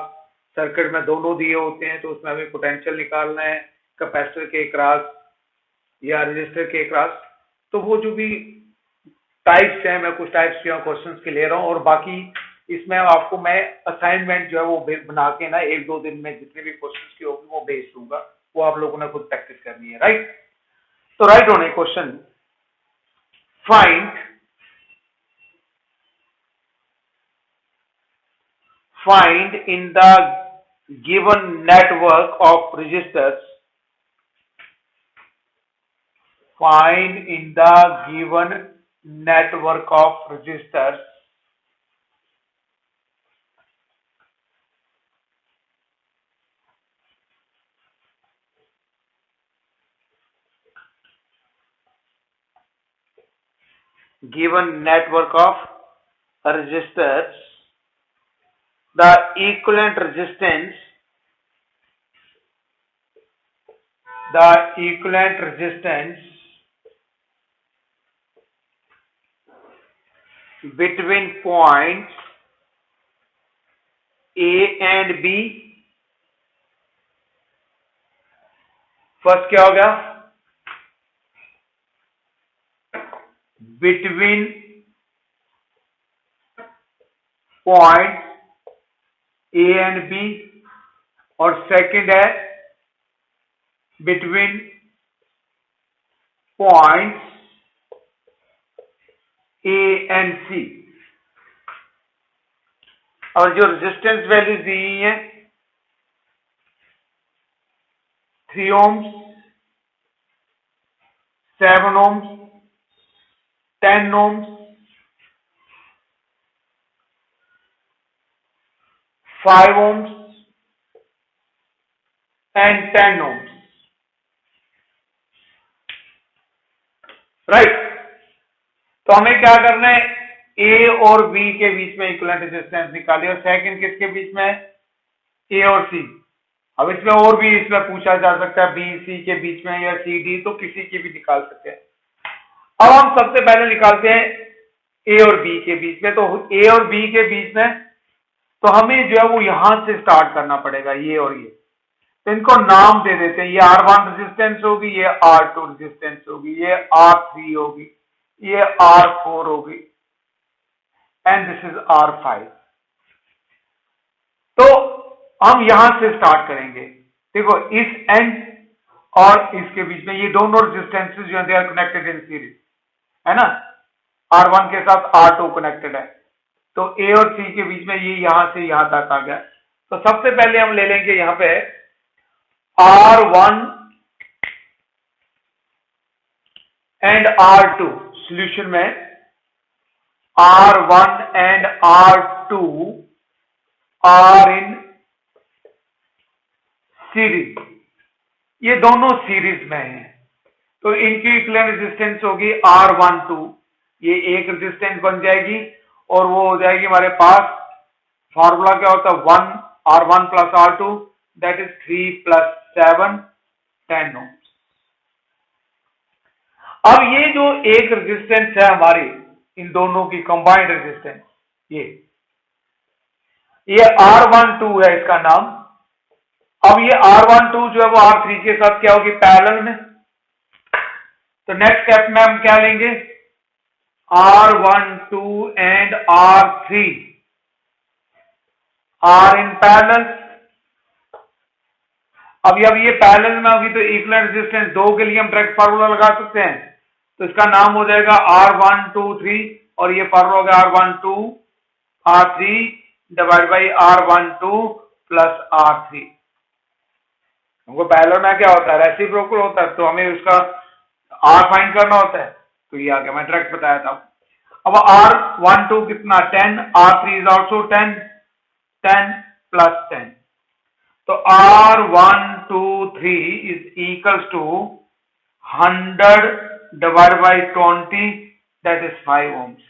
सर्किट में दोनों दिए होते हैं, तो उसमें हमें पोटेंशियल निकालना है कैपेसिटर के क्रॉस या रेजिस्टर के क्रॉस। तो वो जो भी टाइप्स हैं, मैं कुछ टाइप्स के क्वेश्चंस के ले रहा हूँ और बाकी इसमें आपको मैं असाइनमेंट जो है वो बना के ना 1-2 दिन में जितने भी क्वेश्चंस की होगी वो भेज दूंगा, वो आप लोगों ने खुद प्रैक्टिस करनी है, राइट। तो right on A question, find in the given network of resistors, find in the given network of resistors given network of resistors the equivalent resistance between points A and B। First क्या हो गया, between point A and B, और second है between points A and C। और जो resistance values दी है 3 ohms, 7 ohms, 10 ohms, 5 ohms and 10 ohms, right. तो हमें क्या करना है, ए और बी के बीच में इक्विवेलेंट रेजिस्टेंस निकालिए और सेकंड किसके बीच में, ए और सी। अब इसमें और भी इसमें पूछा जा सकता है बी सी के बीच में या सी डी, तो किसी की भी निकाल सकते हैं। अब हम सबसे पहले निकालते हैं ए और बी के बीच में। तो ए और बी के बीच में तो हमें जो है वो यहां से स्टार्ट करना पड़ेगा, ये और ये। तो इनको नाम दे देते हैं, ये R1 रेजिस्टेंस होगी, ये R2 रेजिस्टेंस होगी, ये R3 होगी, ये R4 होगी एंड दिस इज R5। तो हम यहां से स्टार्ट करेंगे। देखो इस एंड और इसके बीच में ये दोनों रेजिस्टेंसेस जो है they are connected in series, है ना। R1 के साथ R2 कनेक्टेड है, तो ए और सी के बीच में ये यहां से यहां तक आ गया। तो सबसे पहले हम ले लेंगे यहां पे R1 एंड R2 सॉल्यूशन में R1 and R2 are in series, ये दोनों सीरीज में हैं, तो इनकी इक्विवेलेंट रेजिस्टेंस होगी R12, ये एक रेजिस्टेंस बन जाएगी और वो हो जाएगी हमारे पास, फार्मूला क्या होता है, 1 R1 plus R2 that is 3 plus 7 10 ओम। अब ये जो एक रेजिस्टेंस है हमारी, इन दोनों की कंबाइंड रेजिस्टेंस, ये R12 है इसका नाम। अब ये R12 जो है वो R3 के साथ क्या होगी, पैरेलल में। तो नेक्स्ट स्टेप में हम क्या लेंगे, R12 and R3 are in parallel. अब ये पैरेलल में होगी तो इक्विवेलेंट रेजिस्टेंस 2 के लिए हम डायरेक्ट फार्मूला लगा सकते हैं, तो इसका नाम हो जाएगा R123 और ये फार्मूला होगा R12 R3 divide by R12 plus R3। हमको पैरेलल में क्या होता है, रेसिप्रोकल होता है, तो हमें उसका R फाइंड करना होता है, तो ये आ गया, मैं डायरेक्ट बताया था। अब R12 कितना, 10, R3 इज ऑल्सो 10, 10 प्लस 10, तो R123 is equals to 100 divide by 20 that is 5 ohms.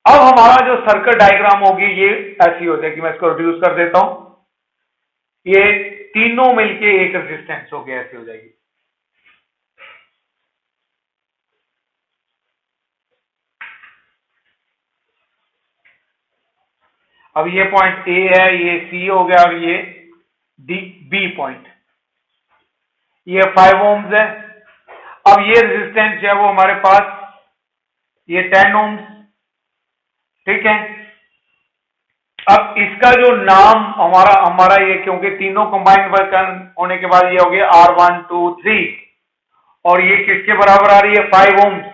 अब हमारा जो सर्किट डायग्राम होगी ये ऐसी हो जाएगी, मैं इसको रिड्यूस कर देता हूं, ये तीनों मिलके एक रेजिस्टेंस हो गया, ऐसी हो जाएगी। अब ये पॉइंट ए है, ये सी हो गया, और ये बी पॉइंट, ये 5 ओम्स है। अब ये रेजिस्टेंस है वो हमारे पास ये 10 ओम्स, ठीक है। अब इसका जो नाम हमारा ये, क्योंकि तीनों कंबाइंड होने के बाद ये हो गया R123, और ये किसके बराबर आ रही है, 5 ओम्स,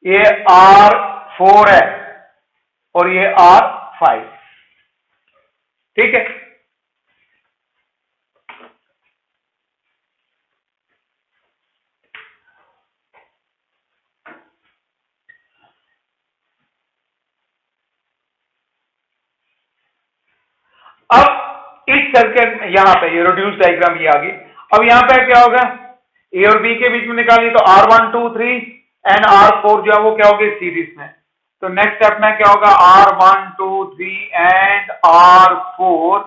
ये R4 है और ये R5, ठीक है। अब इस सर्किट यहां पे ये रिड्यूस डायग्राम ये आ गई। अब यहां पे क्या होगा, ए और बी के बीच में निकाली, तो R123 एंड R4 जो है वो क्या होगी, सीरीज में। तो नेक्स्ट स्टेप में क्या होगा, R123 and R4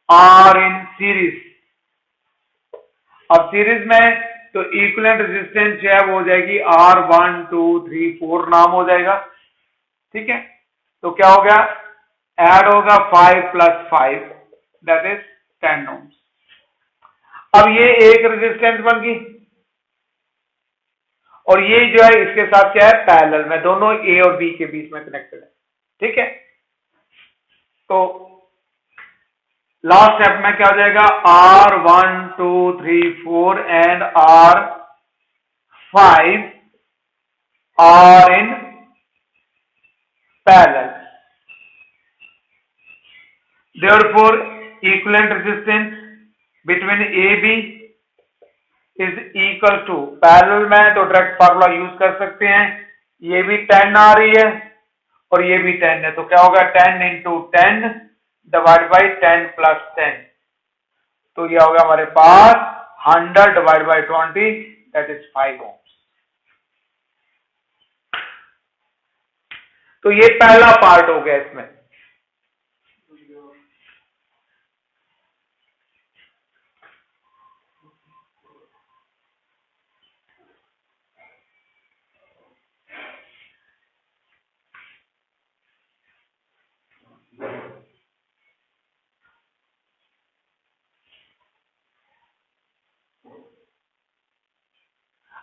are in series. अब सीरीज में तो इक्विवेलेंट रेजिस्टेंस जो है वो हो जाएगी R1234 नाम हो जाएगा, ठीक है। तो क्या हो गया, ऐड होगा 5 प्लस 5 दैट इज 10 ओम्स। अब ये एक रेजिस्टेंस बन गई, और ये जो है इसके साथ क्या है, पैरेलल में, दोनों ए और बी के बीच में कनेक्टेड है, ठीक है। तो लास्ट स्टेप में क्या हो जाएगा, R1234 and R5 are in parallel, therefore equivalent resistance between AB is equal to, parallel में तो डायरेक्ट फार्मूला यूज कर सकते हैं, ये भी 10 आ रही है और ये भी 10 है, तो क्या होगा 10 इंटू 10 डिवाइड बाई 10 प्लस 10, तो ये होगा हमारे पास 100 divide by 20 that is 5 ohms. तो ये पहला पार्ट हो गया इसमें।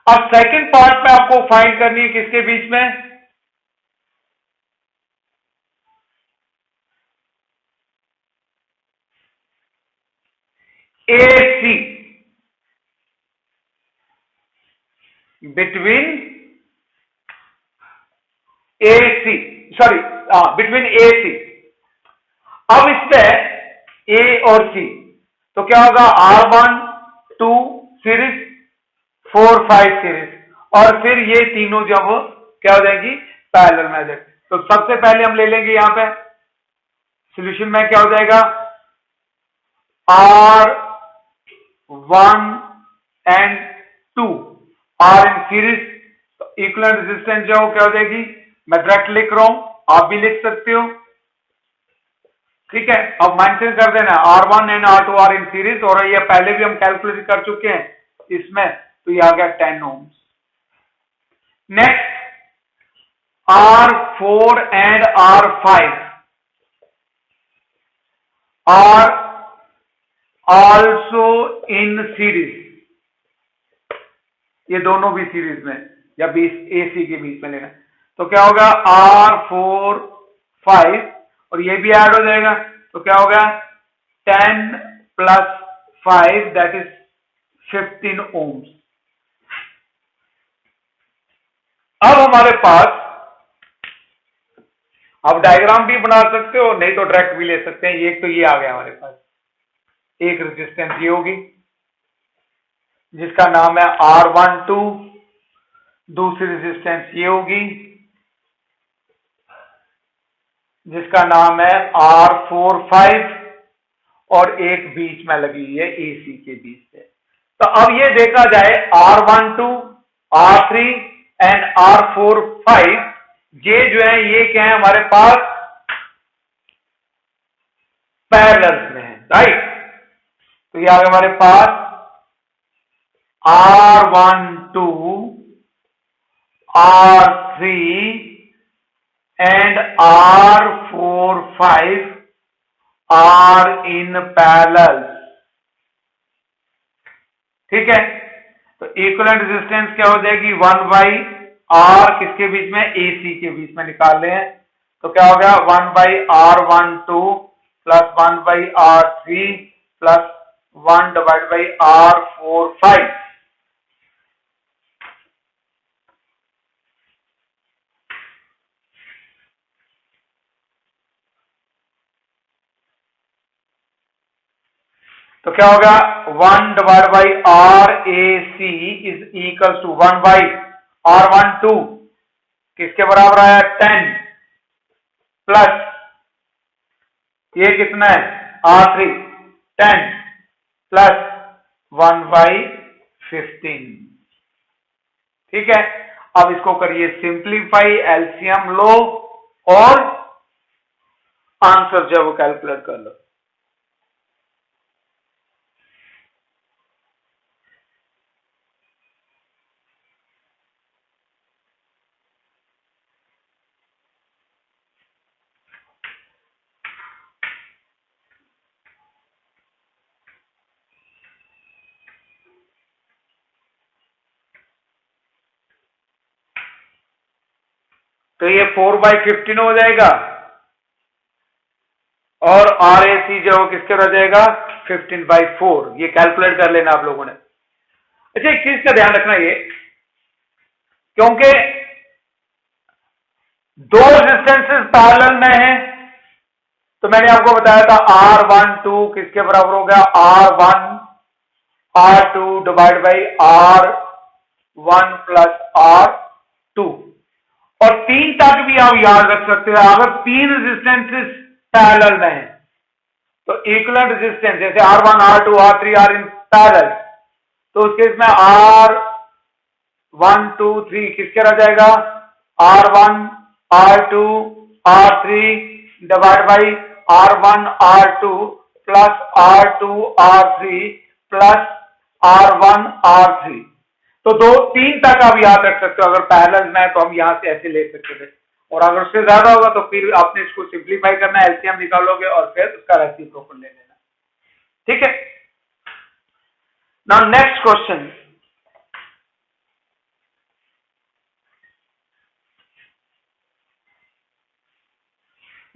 अब सेकंड पार्ट में आपको फाइंड करनी है किसके बीच में, AC between AC, sorry between AC। अब इसमें A और C, तो क्या होगा R1 2 सीरीज 4 5 सीरीज, और फिर ये तीनों जब क्या हो जाएंगी, पैरेलल में आ जाएगी। तो सबसे पहले हम ले लेंगे यहां पे सॉल्यूशन में क्या हो जाएगा, R1 and 2 are in series, तो इक्विवेलेंट रेजिस्टेंस जो क्या हो जाएगी, मैं डायरेक्ट लिख रहा हूं, आप भी लिख सकते हो, ठीक है। अब मेंशन कर देना R1 and R2 are in series, और ये पहले भी हम कैलकुलेट कर चुके हैं इसमें, तो ये आ गया 10 ohm. Next R4 and R5 are also in series, ये दोनों भी सीरीज में या बीच AC के बीच में लेना, तो क्या होगा R4 5 और ये भी ऐड हो जाएगा, तो क्या होगा 10 प्लस 5 दैट इज 15 ओम्स। अब हमारे पास, आप डायग्राम भी बना सकते हो, नहीं तो डायरेक्ट भी ले सकते हैं, एक तो ये आ गया हमारे पास, एक रेजिस्टेंस ये होगी जिसका नाम है R12, दूसरी रेजिस्टेंस ये होगी जिसका नाम है R45, और एक बीच में लगी हुई है AC के बीच से। तो अब ये देखा जाए R12, R3 एंड R45, ये जो है ये क्या है हमारे पास पैरेलल में है, राइट। तो ये आ गया हमारे पास R12, R3 and R45 are in parallel, ठीक है। तो इक्विवेलेंट रेजिस्टेंस क्या हो जाएगी, 1/R किसके बीच में, AC के बीच में निकाल रहे हैं, तो क्या हो गया 1/R12 plus 1/R3 plus 1/R45। तो क्या होगा 1/RAC is equal to 1/R12 किसके बराबर आया 10 प्लस ये कितना है R3 10 प्लस 1/15, ठीक है। अब इसको करिए सिंप्लीफाई, एलसीएम लो और आंसर जो है वो कैलकुलेट कर लो। तो ये 4/15 हो जाएगा, और RAC जो किसके रह जाएगा 15/4, ये कैलकुलेट कर लेना आप लोगों ने। अच्छा एक चीज का ध्यान रखना, ये क्योंकि दो रेजिस्टेंसेस पैरेलल में हैं, तो मैंने आपको बताया था R12 किसके बराबर हो गया R1 R2 divide by R1 plus R2, और 3 तक भी आप याद रख सकते हो। अगर 3 रेजिस्टेंसेस पैरेलल में है तो इक्विवेलेंट रेजिस्टेंस जैसे R1 R2 R3 are in parallel, तो उस केस में R1 2 3 किसके रह जाएगा R1 R2 R3 divide by R1 R2 plus R2 R3 plus R1 R3। तो 2 3 तक आप याद रख सकते हो, अगर पैरेलल में है तो हम यहां से ऐसे ले सकते थे, और अगर उससे ज्यादा होगा तो फिर आपने इसको सिंप्लीफाई करना है, एलसीएम निकालोगे और फिर उसका रेसिप्रोकल ले लेना, ठीक है। Now next question,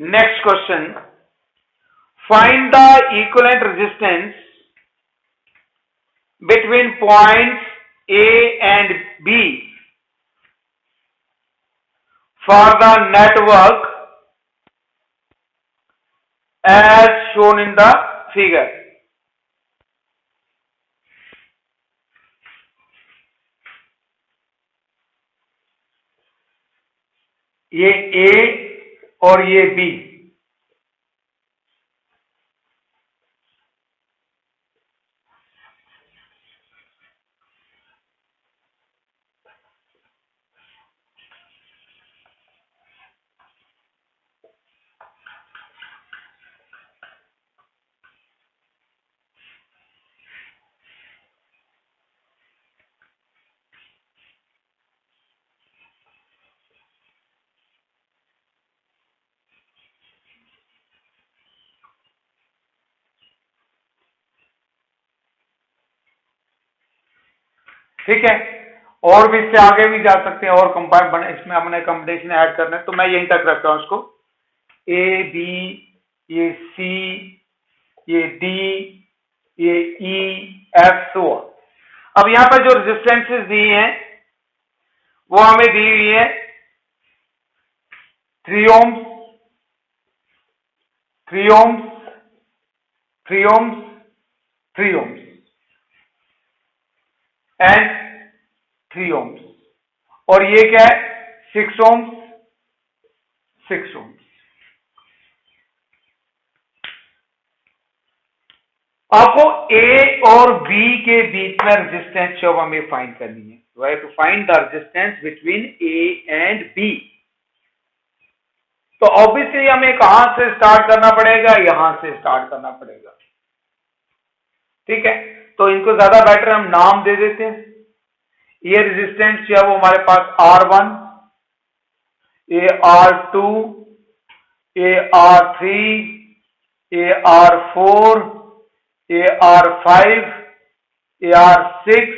next question, find the equivalent resistance between points A and B for the network as shown in the figure। ये ए और ये बी। ठीक है, और भी इससे आगे भी जा सकते हैं, और कंपाउंड बने, इसमें हमने कॉम्बिनेशन ऐड करना है, तो मैं यहीं तक रखता हूं इसको। ए बी, ये सी, ये डी, ये ई, एफ, सो। अब यहां पर जो रेजिस्टेंसेस दी हैं वो हमें दी हुई है 3 ohms, 3 ohms, 3 ohms, 3 ohms and 3 ohms. और ये क्या है? 6 ओम्स, 6 ओम्स। आपको ए और बी के बीच में रेजिस्टेंस जब हमें फाइंड करनी है, we have to find the resistance between A and B. तो ऑब्वियसली हमें कहां से स्टार्ट करना पड़ेगा? यहां से स्टार्ट करना पड़ेगा। ठीक है, तो इनको ज्यादा बेटर हम नाम दे देते हैं। ये रेजिस्टेंस जो है वो हमारे पास R1, ये R2, ये R3, ये R4, ये R5, ये R6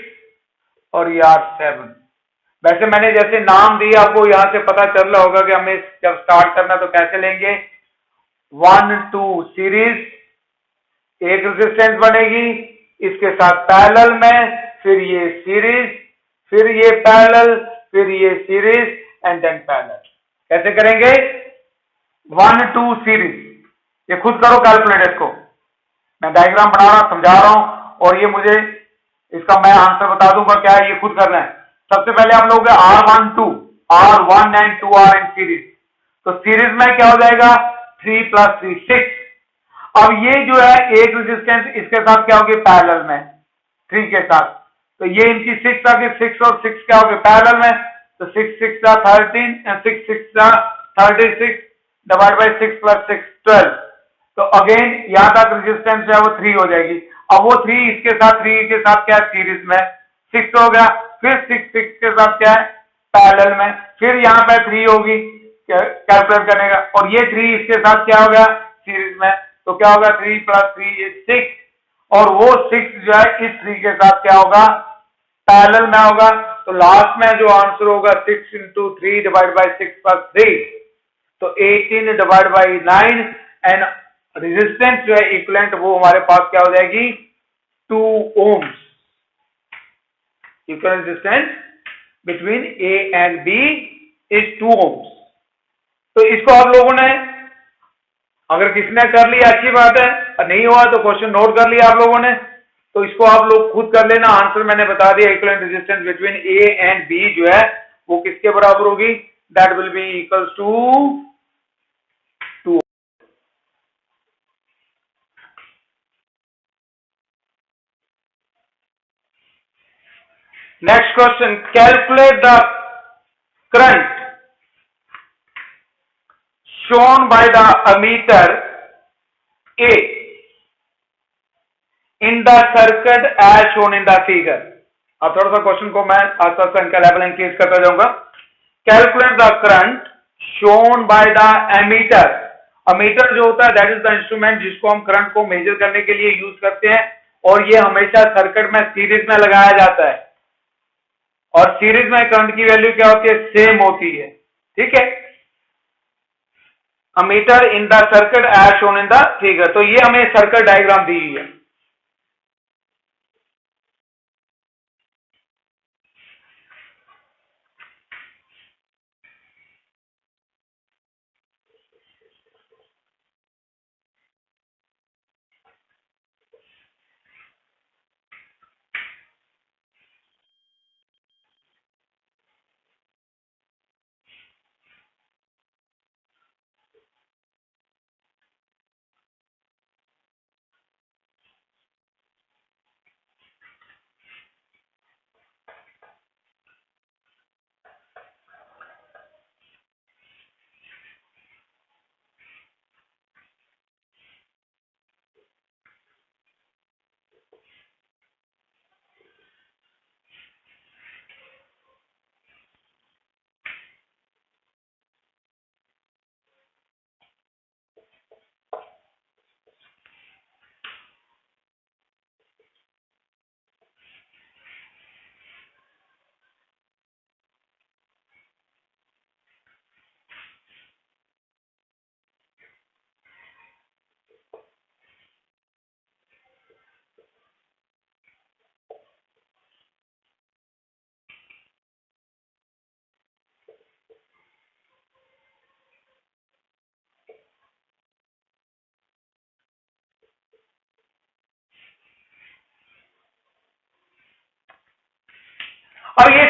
और ये R7। वैसे मैंने जैसे नाम दिया, आपको यहां से पता चल रहा होगा कि हमें जब स्टार्ट करना तो कैसे लेंगे। 1 2 सीरीज, एक रेजिस्टेंस बनेगी, इसके साथ पैरेलल में, फिर ये सीरीज, फिर ये पैरेलल, फिर ये सीरीज एंड देन पैरेलल। कैसे करेंगे? 1 2 सीरीज। ये खुद करो कैलकुलेट इसको, मैं डायग्राम बना रहा समझा रहा हूं, और ये मुझे इसका मैं आंसर बता दूंगा क्या है, ये खुद करना है। सबसे पहले आप लोग R1 2, R1 and 2 are in series, तो सीरीज में क्या हो जाएगा? 3 + 3 6। अब ये जो है एक रेजिस्टेंस इसके साथ क्या होगी? पैरेलल में 3 के साथ, तो ये इनकी 6 आ गई, 6 और 6 क्या होगी? पैरेलल में, तो 6 6 13 एंड 6 6 36 डिवाइड बाई 6 + 6 12। तो अगेन यहां तक रेजिस्टेंस जो है वो 3 हो जाएगी। अब वो 3 इसके साथ, 3 के साथ क्या है? सीरीज में 6 हो गया, फिर 6 6 के साथ क्या है? पैरेलल में, फिर यहाँ पे 3 होगी कैलकुलेट करने का, और ये 3 इसके साथ क्या हो गया? सीरीज में, तो क्या होगा? 3 + 3 is 6, और वो 6 जो है इस 3 के साथ क्या होगा? पैरेलल में होगा। तो लास्ट में जो आंसर होगा 6 × 3 डिवाइड बाई 6 + 3, तो 18 डिवाइड बाई 9 एंड रेजिस्टेंस जो है इक्विवेलेंट वो हमारे पास क्या हो जाएगी? 2 ohms. Equivalent resistance between A and B is 2 ohms. तो इसको आप लोगों ने, अगर किसी ने कर लिया अच्छी बात है, और नहीं हुआ तो क्वेश्चन नोट कर लिया आप लोगों ने, तो इसको आप लोग खुद कर लेना। आंसर मैंने बता दिया, equivalent resistance between A and B जो है वो किसके बराबर होगी? That will be equals to 2। Next question, calculate the current shown by the ammeter A in the circuit as shown in the figure। अब थोड़ा सा क्वेश्चन को मैं आस्ते आस्ते इनका लेवल इंक्रीज करता जाऊंगा। Calculate the current shown by the ammeter. Ammeter जो होता है दैट इज द इंस्ट्रूमेंट जिसको हम करंट को मेजर करने के लिए यूज करते हैं, और ये हमेशा सर्किट में सीरीज में लगाया जाता है, और सीरीज में करंट की वैल्यू क्या होती है? सेम होती है। ठीक है, ammeter in the circuit as shown in the figure. तो ये हमें सर्किट डायग्राम दी हुई है।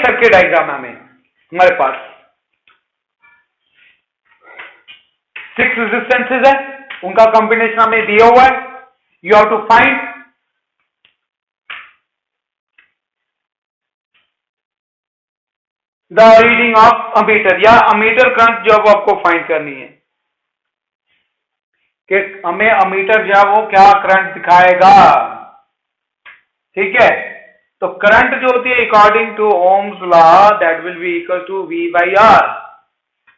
सर्किट डायग्राम है हमें, हमारे पास 6 रेजिस्टेंसेज है, उनका कॉम्बिनेशन हमें दिया हुआ है। You have to find the reading of ammeter, या अमीटर करंट जो है आपको फाइंड करनी है कि हमें अमीटर जो है वो क्या करंट दिखाएगा। ठीक है, तो करंट जो होती है according to Ohm's law that will be equal to V by R।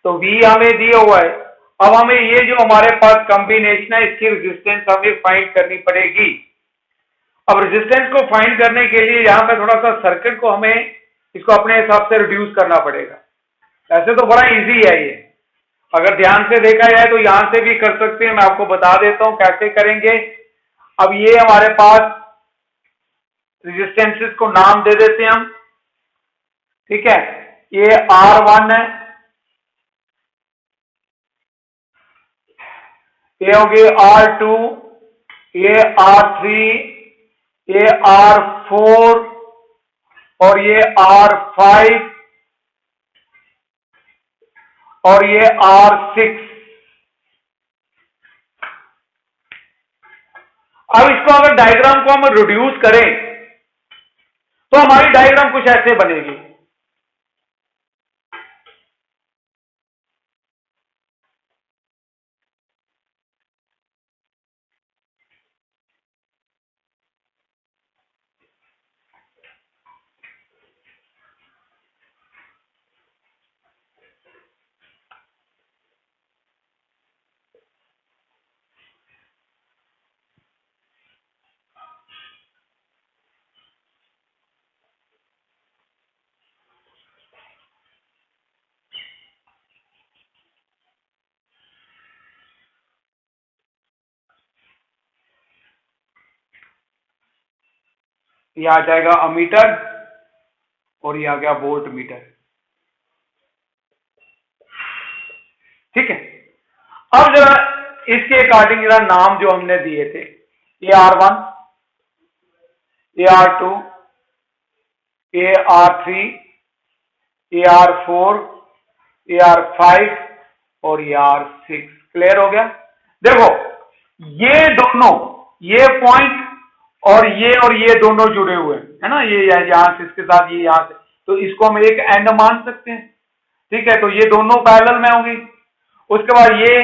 तो V हमें दिया हुआ है, अब हमें ये जो हमारे पास कॉम्बिनेशन है इसकी रेजिस्टेंस हमें फाइंड करनी पड़ेगी। अब रेजिस्टेंस को फाइंड करने के लिए यहां पे थोड़ा सा सर्किट को हमें इसको अपने हिसाब से रिड्यूस करना पड़ेगा। ऐसे तो बड़ा इजी है ये, अगर ध्यान से देखा जाए तो यहां से भी कर सकते हैं, मैं आपको बता देता हूं कैसे करेंगे। अब ये हमारे पास रेजिस्टेंसेस को नाम दे देते हैं हम। ठीक है, ये R1 है, ये होगी R2, ये R3, ये R4 और ये R5 और ये R6। अब इसको अगर डायग्राम को हम रिड्यूस करें तो हमारी डायग्राम कुछ ऐसे बनेगी। ये आ जाएगा अमीटर और ये आ गया वोल्ट मीटर। ठीक है, अब जरा इसके अकॉर्डिंग जरा नाम जो हमने दिए थे, ये R1, ये R2, ये R3, ये R4, ये R5 और ये R6। क्लियर हो गया? देखो ये दोनों, ये पॉइंट और ये दोनों जुड़े हुए हैं, है ना, ये यहां से इसके साथ, ये यहां से, तो इसको हम एक एंड मान सकते हैं। ठीक है, तो ये दोनों पैरेलल में होंगी। उसके बाद ये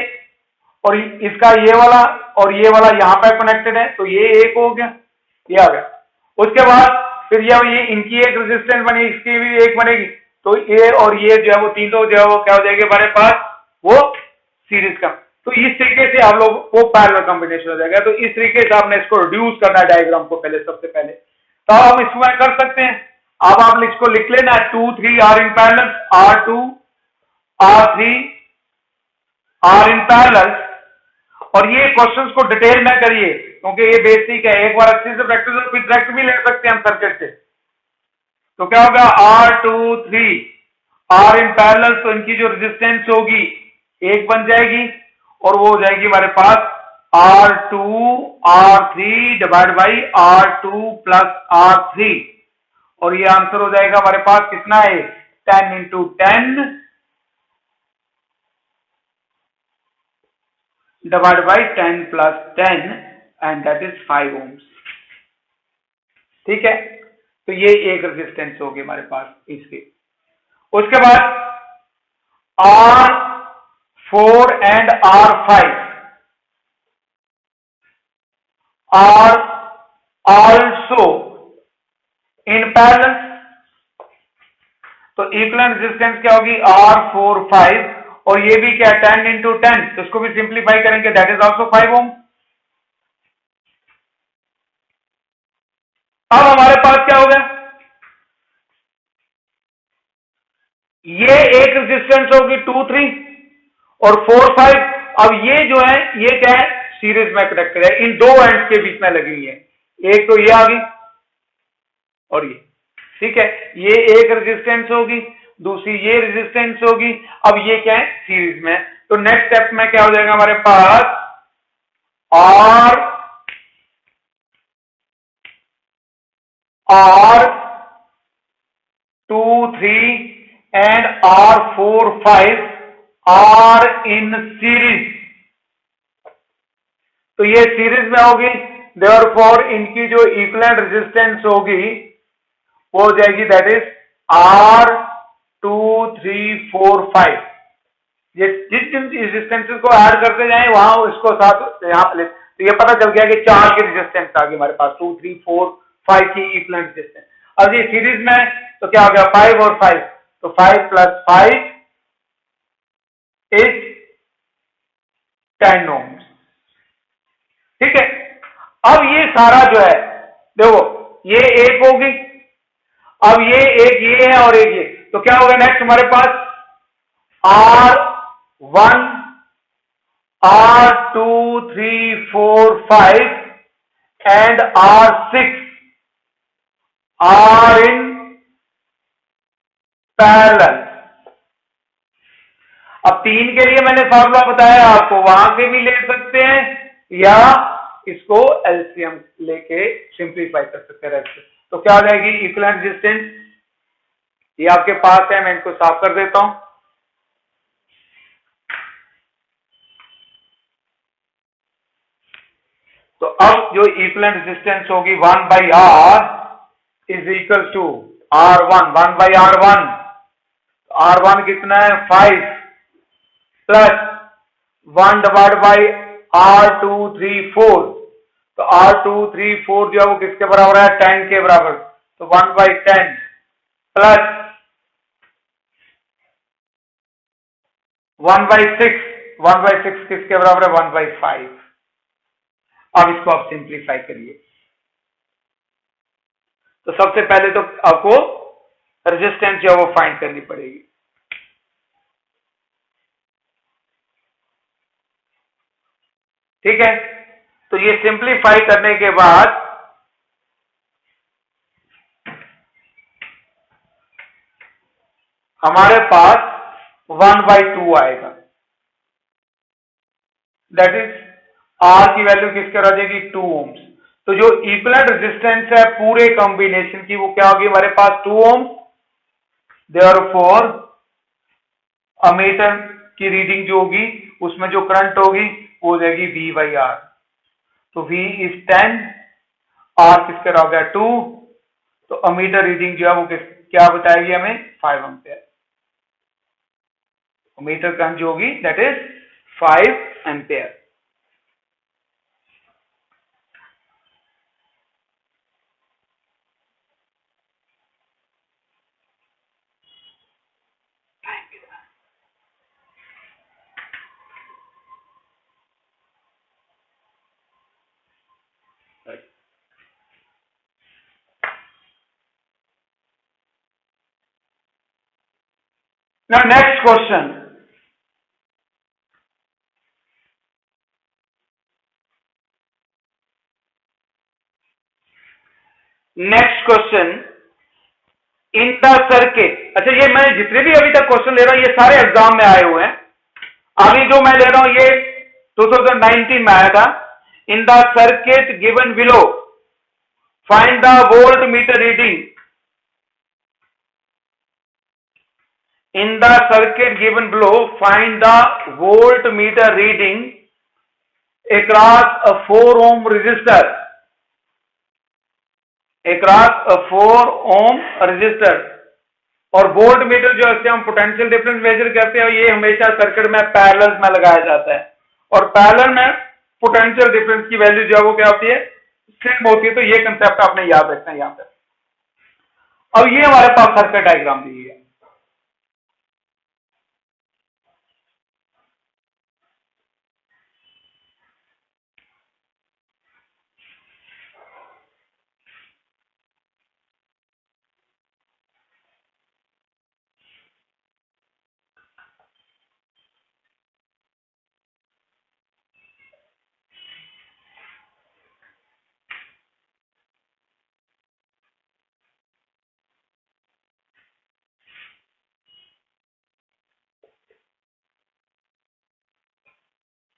और इसका ये वाला और ये वाला यहां पर कनेक्टेड है, तो ये एक हो गया, ये आ गया। उसके बाद फिर ये इनकी एक रेजिस्टेंस बनी, इसकी भी एक बनेगी, तो ये और ये जो है वो तीनों जो है वो क्या हो जाएगी हमारे पास, वो सीरीज का। तो इस तरीके से आप लोग वो पैरेलल कॉम्बिनेशन हो जाएगा। तो इस तरीके से आपने इसको रिड्यूस करना है डायग्राम को पहले, सबसे पहले तो हम इसमें कर सकते हैं। अब आप इसको लिख लेना 2 3 are in parallel, R2 R3 are in parallel. और ये क्वेश्चंस को डिटेल में करिए क्योंकि ये बेसिक है, एक बार अच्छे से प्रैक्टिस हो फिर डायरेक्ट भी ले सकते हैं हम सर्किट से। तो क्या होगा, R2 3 आर इन पैरेलल, तो इनकी जो रेजिस्टेंस होगी एक बन जाएगी और वो हो जाएगी हमारे पास R2 R3 divide by R2 plus R3। और ये आंसर हो जाएगा हमारे पास कितना है, 10 into 10 divide by 10 plus 10 and that is 5 ohms. ठीक है, तो ये एक रेजिस्टेंस होगी हमारे पास इसकी। उसके बाद R4 and R5 are also in parallel, तो इक्विवेलेंट रेजिस्टेंस क्या होगी, R4 5 और ये भी क्या 10 इंटू 10, तो इसको भी सिंप्लीफाई करेंगे दैट इज ऑल्सो 5 ओम। अब हमारे पास क्या होगा, ये एक रेजिस्टेंस होगी 2 3 और 4 5। अब ये जो है ये क्या है, सीरीज में कनेक्टेड है, इन दो एंड्स के बीच में लगी हुई है, एक तो ये आ गई और ये। ठीक है, ये एक रेजिस्टेंस होगी, दूसरी ये रेजिस्टेंस होगी। अब ये क्या है, सीरीज में। तो नेक्स्ट स्टेप में क्या हो जाएगा हमारे पास, R 2, 3 and R4, 5 are in series। तो ये सीरीज में होगी, देयरफॉर इनकी जो इक्विवेलेंट रेजिस्टेंस होगी वो हो जाएगी दैट इज R2, 3, 4, 5। ये जिस जिन रेजिस्टेंसेस को ऐड करते जाएं वहां इसको साथ यहां पे तो ये पता चल गया कि 4 की रेजिस्टेंस आ गई हमारे पास, 2, 3, 4, 5 की इक्विवेलेंट रेजिस्टेंस। अब ये सीरीज में तो क्या हो गया 5 और 5, तो 5 + 5 इज 10 ohms। ठीक है, अब ये सारा जो है देखो ये एक होगी, अब ये एक ये है और एक ये, तो क्या होगा नेक्स्ट हमारे पास R1, R2, 3, 4, 5 and R6 are in parallel। अब 3 के लिए मैंने फॉर्मूला बताया आपको, वहां से भी ले सकते हैं या इसको एलसीएम लेके सिंप्लीफाई कर सकते हैं। तो क्या हो जाएगी इक्विवेलेंट रेजिस्टेंस, ये आपके पास है, मैं इनको साफ कर देता हूं। तो अब जो इक्विवेलेंट रेजिस्टेंस होगी 1/R is equal to R1, 1/R1, R1 कितना है 5 प्लस 1 डिवाइड बाई R2, 3, 4, तो R2, 3, 4 जो है वो किसके बराबर है 10 के बराबर, तो 1/10 प्लस 1/6, 1/6 किसके बराबर है 1/5। अब इसको आप सिंप्लीफाई करिए, तो सबसे पहले तो आपको रेजिस्टेंस जो है वो फाइंड करनी पड़ेगी। ठीक है, तो ये सिंप्लीफाई करने के बाद हमारे पास 1/2 आएगा, दैट इज R की वैल्यू किसके आ जाएगी 2 ohms। तो जो इक्विवेलेंट रेजिस्टेंस है पूरे कॉम्बिनेशन की वो क्या होगी हमारे पास 2 ohms। देयरफॉर अमीटर की रीडिंग जो होगी उसमें जो करंट होगी वो हो जाएगी V/R। तो V इज 10, R किसका हो गया 2, तो अमीटर रीडिंग जो है वो क्या बताएगी हमें 5 एम्पियर। अमीटर करंट जो होगी that is 5 ampere. Now next question, in the circuit. अच्छा ये मैं जितने भी अभी तक क्वेश्चन ले रहा हूं ये सारे एग्जाम में आए हुए हैं, अभी जो मैं ले रहा हूं ये 2019 में आया था। इन the circuit given below find the volt meter reading. In the circuit given below, find the voltmeter reading across a 4 ohm resistor। across a 4 ohm resistor। और वोल्ट मीटर जो है हम पोटेंशियल डिफरेंस मेजर करते हैं, ये हमेशा circuit में parallel में लगाया जाता है, और पैरेलल में पोटेंशियल डिफरेंस की वैल्यू जो है वो क्या होती है सेम होती है। तो ये कंसेप्ट आपने याद रखना है यहां पे। अब ये हमारे पास सर्किट डायग्राम दी है।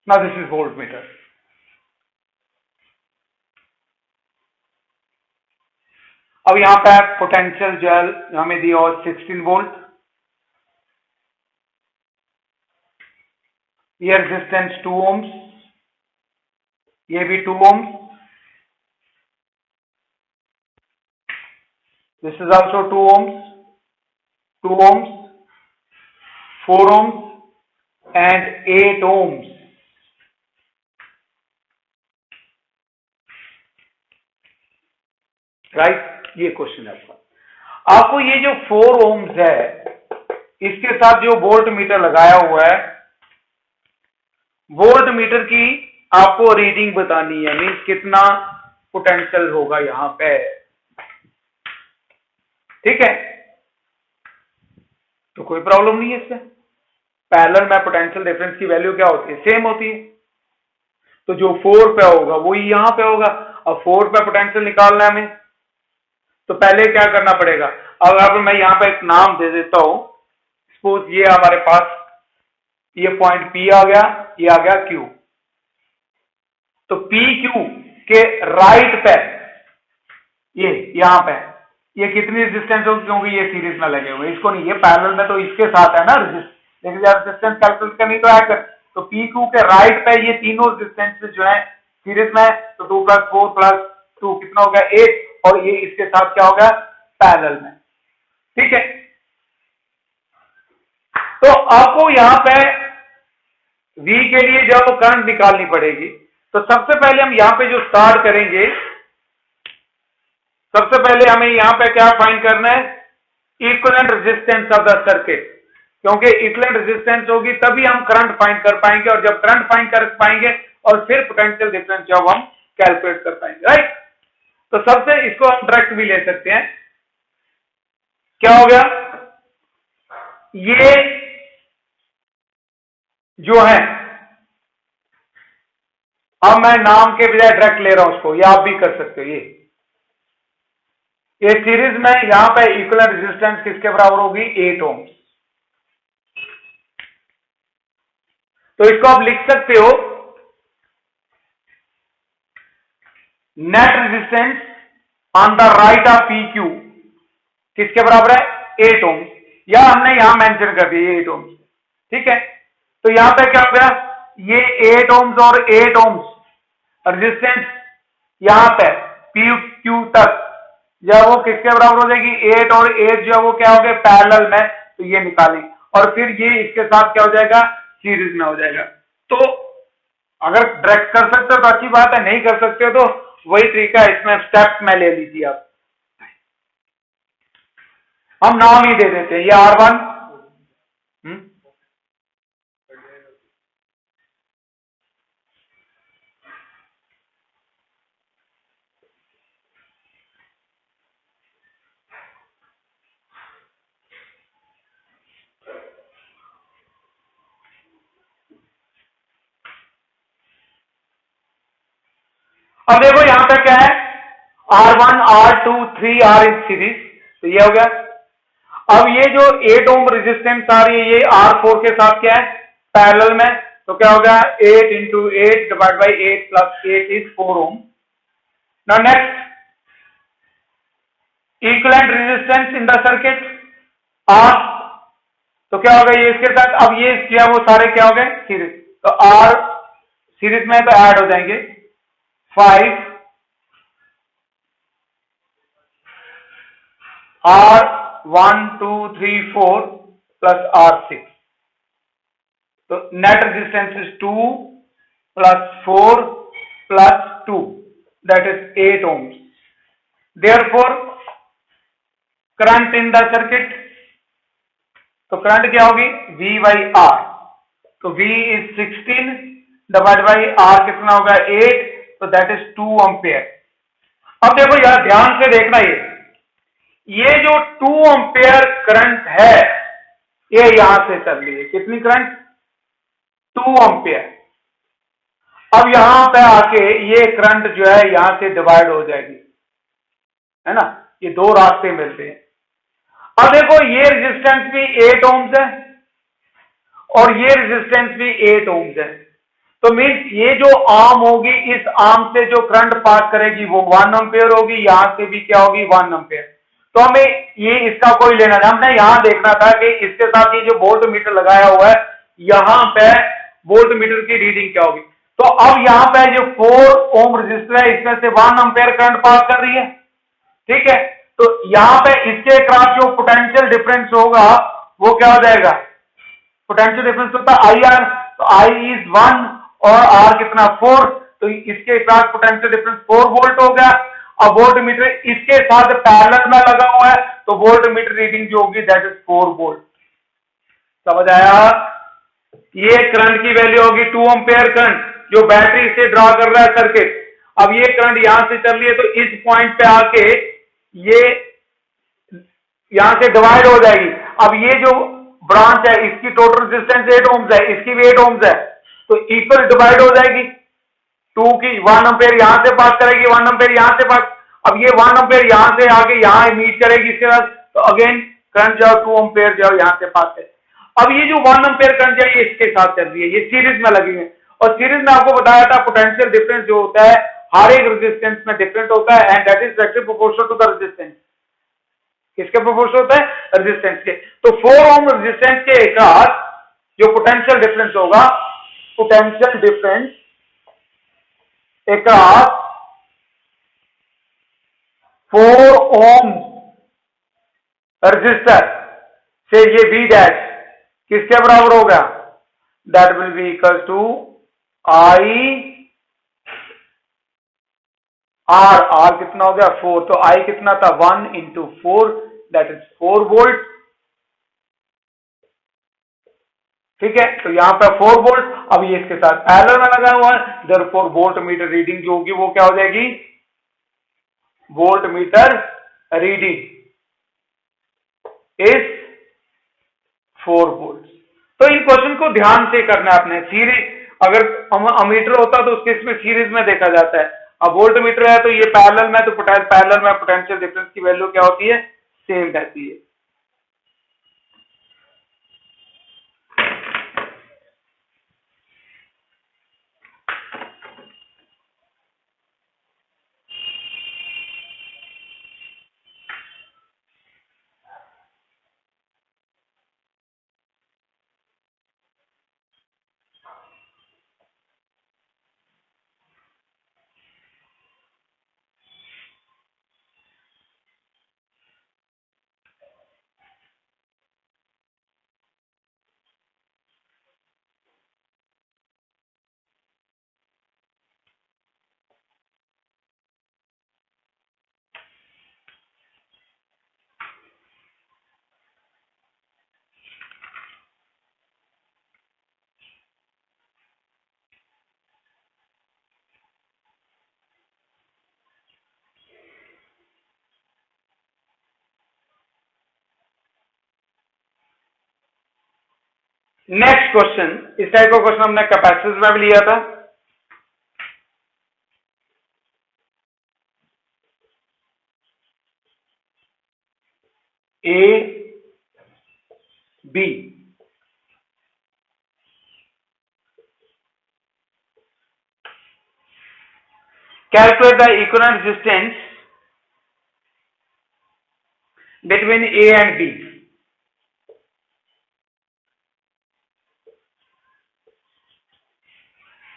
Now this is voltmeter। अब यहां पे पोटेंशियल जो है हमें दी और 16 वोल्ट, ये रेजिस्टेंस 2 ohms, ये भी 2 ohms, this is also 2 ohms, 2 ohms, 4 ohms and 8 ohms. Right, ये क्वेश्चन है आपको ये जो 4 ohms है इसके साथ जो वोल्ट मीटर लगाया हुआ है, वोल्ट मीटर की आपको रीडिंग बतानी है, मीन्स कितना पोटेंशियल होगा यहां पे, ठीक है। तो कोई प्रॉब्लम नहीं है इससे। पैरेलल में पोटेंशियल डिफरेंस की वैल्यू क्या होती है, सेम होती है। तो जो 4 पे होगा वही यहां पे होगा। अब 4 पे पोटेंशियल निकालना है हमें, तो पहले क्या करना पड़ेगा, अगर मैं यहां पे एक नाम दे देता हूं, सपोज ये हमारे पास ये पॉइंट P आ गया, ये आ गया Q। तो PQ के राइट पे ये यहां पे ये कितनी रेजिस्टेंस होगी, क्योंकि ये सीरीज में लगे हुए, इसको नहीं, ये पैरेलल में तो इसके साथ है ना लेकिन जब रेजिस्टेंस कैलकुलेट करनी तो ऐड कर, तो PQ के राइट पे ये तीनों रेजिस्टेंस जो है सीरीज में, तो 2 + 4 + 2 कितना हो गया 8, और ये इसके साथ क्या होगा पैरेलल में, ठीक है। तो आपको यहां पे V के लिए जब करंट निकालनी पड़ेगी, तो सबसे पहले हम यहां पे जो स्टार्ट करेंगे, सबसे पहले हमें यहां पे क्या फाइंड करना है, equivalent resistance of the circuit, क्योंकि इक्विवेलेंट रेजिस्टेंस होगी तभी हम करंट फाइंड कर पाएंगे, और जब करंट फाइंड कर पाएंगे और फिर पोटेंशियल डिफरेंस जब हम कैलकुलेट कर पाएंगे, राइट। तो सबसे इसको हम डायरेक्ट भी ले सकते हैं। क्या हो गया, ये जो है, अब मैं नाम के बजाय डायरेक्ट ले रहा हूं उसको, या आप भी कर सकते हो। ये सीरीज में यहां पे इक्विवेलेंट रेजिस्टेंस किसके बराबर होगी, 8 ohms। तो इसको आप लिख सकते हो, net resistance on the right of PQ किसके बराबर है, 8 ohms, या हमने यहां मेंशन कर दिया 8 ohms, ठीक है। तो यहां पे क्या हो गया, ये 8 ohms और 8 ohms रेजिस्टेंस यहां पे PQ तक जब वो किसके बराबर हो जाएगी, 8 और 8 जो है वो क्या हो गए पैरेलल में, तो ये निकालें, और फिर ये इसके साथ क्या हो जाएगा, सीरीज में हो जाएगा। तो अगर डायरेक्ट कर सकते हो तो अच्छी बात है, नहीं कर सकते हो तो वही तरीका है, इसमें स्टेप में ले लीजिए आप। हम नाम ही दे देते हैं, ये R1, अब देखो यहां पे क्या है, R1 R2 3 R इन सीरीज, तो ये हो गया। अब ये जो 8 ohm रेजिस्टेंस आ रही है, ये R4 के साथ क्या है पैरेलल में, तो क्या होगा 8 × 8 / 8 + 8 is 4 ohm। Now next, equivalent resistance in the circuit R, तो क्या होगा ये इसके साथ, अब ये क्या वो सारे क्या हो गए सीरीज, तो R सीरीज में तो ऐड हो जाएंगे 5 R1 2 3 4 + R6, तो net resistance is 2 + 4 + 2 that is 8 ohms। Therefore current in the circuit, तो करंट क्या होगी V/R, तो V इज 16 / R कितना होगा 8, तो दैट इज 2 एम्पियर। अब देखो यार ध्यान से देखना, ये जो 2 एम्पियर करंट है ये यहां से चल रही है, कितनी करंट 2 एम्पियर। अब यहां पे आके ये करंट जो है यहां से डिवाइड हो जाएगी, है ना, ये दो रास्ते मिलते हैं। अब देखो ये रेजिस्टेंस भी 8 ohms है और ये रेजिस्टेंस भी 8 ohms है, तो मीन्स ये जो आर्म होगी, इस आर्म से जो करंट पास करेगी वो 1 एम्पियर होगी, यहां से भी क्या होगी 1 एम्पियर। तो हमें ये इसका कोई लेना नहीं, हमने यहां देखना था कि इसके साथ ये जो वोल्ट मीटर लगाया हुआ है यहां पे वोल्ट मीटर की रीडिंग क्या होगी। तो अब यहां पे जो 4 ओम रजिस्टर है इसमें से 1 एम्पियर करंट पास कर रही है, ठीक है। तो यहां पे इसके क्रॉस जो पोटेंशियल डिफरेंस होगा वो क्या हो जाएगा, पोटेंशियल डिफरेंस होता है आई आर, तो आई इज 1 और आर कितना 4, तो इसके साथ पोटेंशियल डिफरेंस 4 वोल्ट हो गया। अब वोल्ट मीटर इसके साथ पैरेलल में लगा हुआ है तो वोल्ट मीटर रीडिंग जो होगी दैट इज 4 वोल्ट। समझ आया? ये करंट की वैल्यू होगी 2 एम्पियर करंट जो बैटरी से ड्रा कर रहा है सर्किट। अब ये करंट यहां से चल रही है तो इस पॉइंट पे आके ये यहां से डिवाइड हो जाएगी। अब ये जो ब्रांच है इसकी टोटल रेजिस्टेंस 8 ओम्स है, इसकी भी 8 ओम्स है, तो इक्वल डिवाइड हो जाएगी। 2 की 1 एम्पियर यहां से पास करेगी, 1 एम्पियर यहां से पास। अब ये 1 एम्पियर यहां से आके यहां मीट करेगी इसके बाद, तो अगेन करंट जाओ 2 एम्पियर जाओ यहां से पास है। अब ये जो 1 एम्पियर करंट है ये इसके साथ चल रही है, ये सीरीज में लगी है। और सीरीज में आपको बताया था पोटेंशियल डिफरेंस जो होता है हर एक रेजिस्टेंस में डिफरेंट होता है and that is directly proportional to the resistance. किसके प्रोपोर्शनल होता है? रेजिस्टेंस के। तो 4 ओम रेजिस्टेंस के साथ जो पोटेंशियल डिफरेंस होगा, potential difference across 4 ohm resistor से ये V डैश किसके बराबर होगा? That will be equal to I R। R कितना हो गया 4, तो I कितना था 1 इंटू 4 दैट इज 4 वोल्ट, ठीक है। तो यहां पर 4 वोल्ट, अब ये इसके साथ पैरेलल में लगा हुआ है, देयरफॉर वोल्ट मीटर रीडिंग जो होगी वो क्या हो जाएगी? Volt meter reading is 4 volt. तो इन क्वेश्चन को ध्यान से करना है आपने। सीरीज अगर अमीटर होता तो उसके इसमें सीरीज में देखा जाता है, अब वोल्ट मीटर है तो ये पैरेलल में, तो पैरेलल में पोटेंशियल डिफरेंस की वैल्यू क्या होती है? सेम रहती है। नेक्स्ट क्वेश्चन, इस टाइप का क्वेश्चन हमने कैपेसिटेंस में भी लिया था। A B calculate the equivalent resistance between A and B.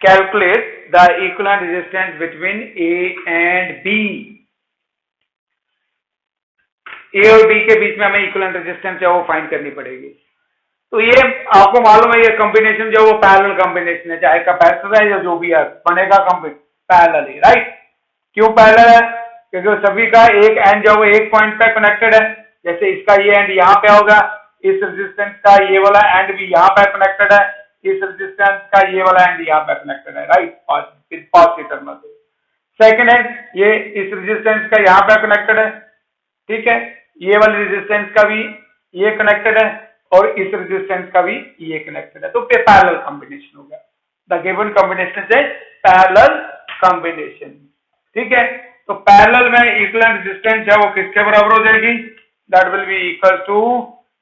Calculate the equivalent resistance between A and B। A और B के बीच में हमें इक्विवेलेंट रेजिस्टेंस है वो फाइंड करनी पड़ेगी। तो ये आपको मालूम है ये कॉम्बिनेशन जो वो पैरेलल कॉम्बिनेशन है, चाहे कैपेसिटर है या जो भी है बनेगा पैरेलल ही, राइट। क्यों पैरेलल है? क्योंकि सभी का एक एंड जो वो एक पॉइंट पे कनेक्टेड है। जैसे इसका ये एंड यहाँ पे होगा, इस रेजिस्टेंस का ये वाला एंड भी यहाँ पे कनेक्टेड है, इस रेजिस्टेंस का ये वाला एंड यहाँ पे कनेक्टेड है, right, positive terminal. Second and ये इस रेजिस्टेंस का यहाँ पे कनेक्टेड है, ठीक है, ये वाली रेजिस्टेंस का भी ये कनेक्टेड है और इस रेजिस्टेंस का भी ये कनेक्टेड है, तो पैरेलल कॉम्बिनेशन होगा। द गिवन कॉम्बिनेशन से पैरेलल कॉम्बिनेशन, ठीक है। तो पैरेलल में इक्विवेलेंट रेजिस्टेंस है वो किसके बराबर हो जाएगी? That will be equal to,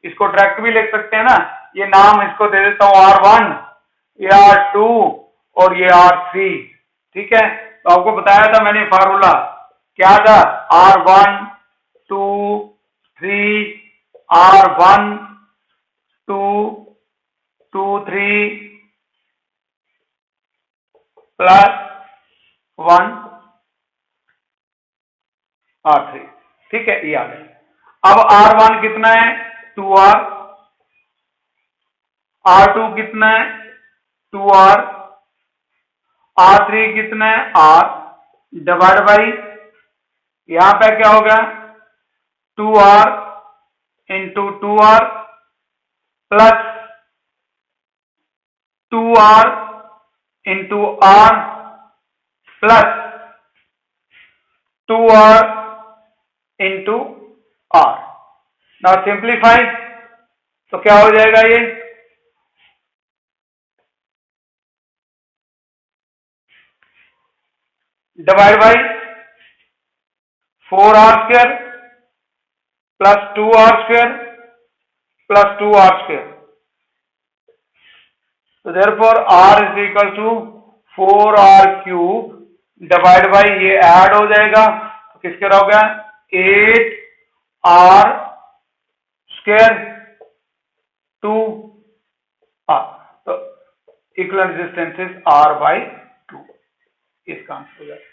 इसको डायरेक्ट भी लिख सकते हैं ना, ये नाम इसको दे देता हूं R1 या R2 और ये R3। ठीक है, तो आपको बताया था मैंने फार्मूला क्या था, R1 2 3 R1 2 2 3 प्लस 1 R3। ठीक है, ये आ गया। अब R1 कितना है 2R, R2 कितना है 2R, R3 कितना है R, डिवाइड बाई यहां पे क्या होगा 2R into 2R plus 2R into R plus 2R into R। Now simplify, तो क्या हो जाएगा ये divide by 4R² plus 2R² plus 2R²। तो therefore R is equal to 4R³ divide by ये ऐड हो जाएगा, तो किसके रहोगा 8R² 2R। तो इक्विवेलेंट रेजिस्टेंस इज R/2, इसका आंसर हो जाएगा।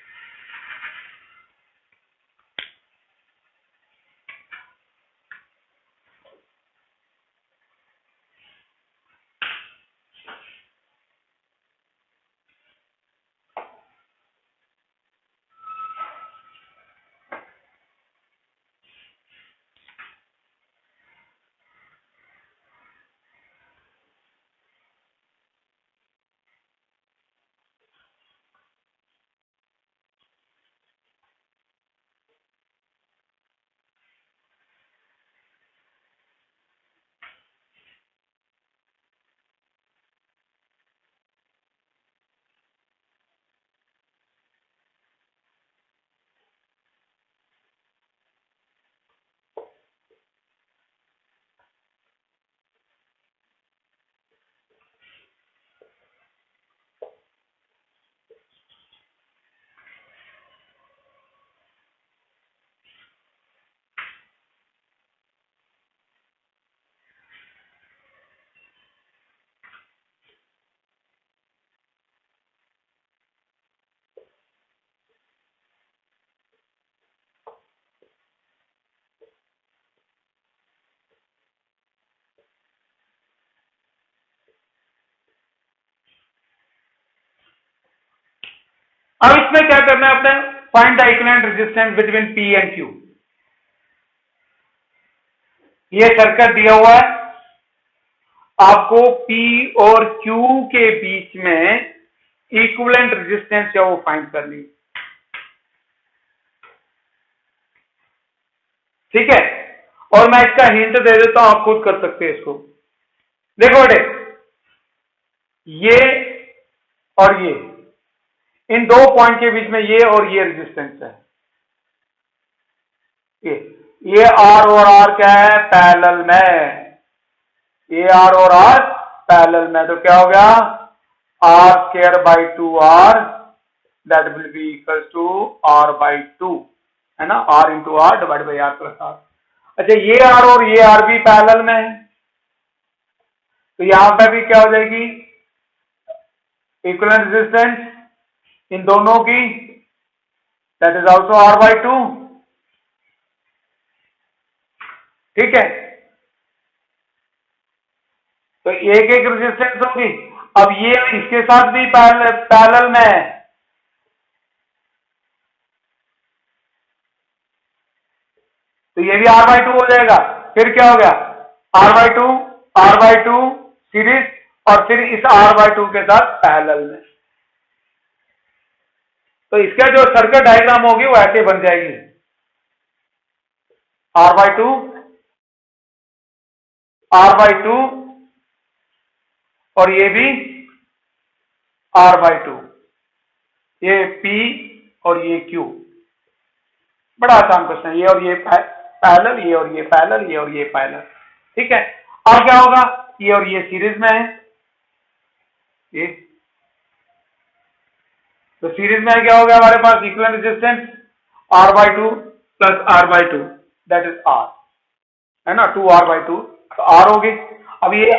अब इसमें क्या करना है आपने, find the equivalent resistance between P and Q। ये सर्किट दिया हुआ है, आपको P और Q के बीच में इक्विवेलेंट रेजिस्टेंस क्या वो फाइंड करनी। ठीक है, और मैं इसका हिंट दे देता हूं, आप खुद कर सकते हैं इसको। देखो बेटे, ये और ये, इन दो पॉइंट के बीच में ये और ये रेजिस्टेंस है। ये R और R क्या है पैरेलल में, ये R और R पैरेलल में, तो क्या हो गया R²/2R that will be equal to R/2, है ना, R into R divide by R plus R। अच्छा, ये R और ये R भी पैरेलल में है, तो यहां पे भी क्या हो जाएगी इक्विवेलेंट रेजिस्टेंस इन दोनों की, दैट इज आल्सो R/2। ठीक है, तो एक एक रेजिस्टेंस होगी। अब ये इसके साथ भी पैरेलल में है, तो ये भी R/2 हो जाएगा। फिर क्या हो गया R/2 सीरीज, और फिर इस R/2 के साथ पैरेलल में। तो इसका जो सर्किट डायग्राम होगी वो ऐसे बन जाएगी, R/2 और ये भी R/2, ये P और ये Q। बड़ा आसान क्वेश्चन है, ये और ये पैरेलल, ये और ये पैरेलल, ये और ये पैरेलल। ठीक है, अब क्या होगा, ये और ये सीरीज में है, ये तो सीरीज में क्या हो गया हमारे पास equivalent resistance R/2 plus R/2 that is R, है ना, 2R/2 तो R होगी। अब ये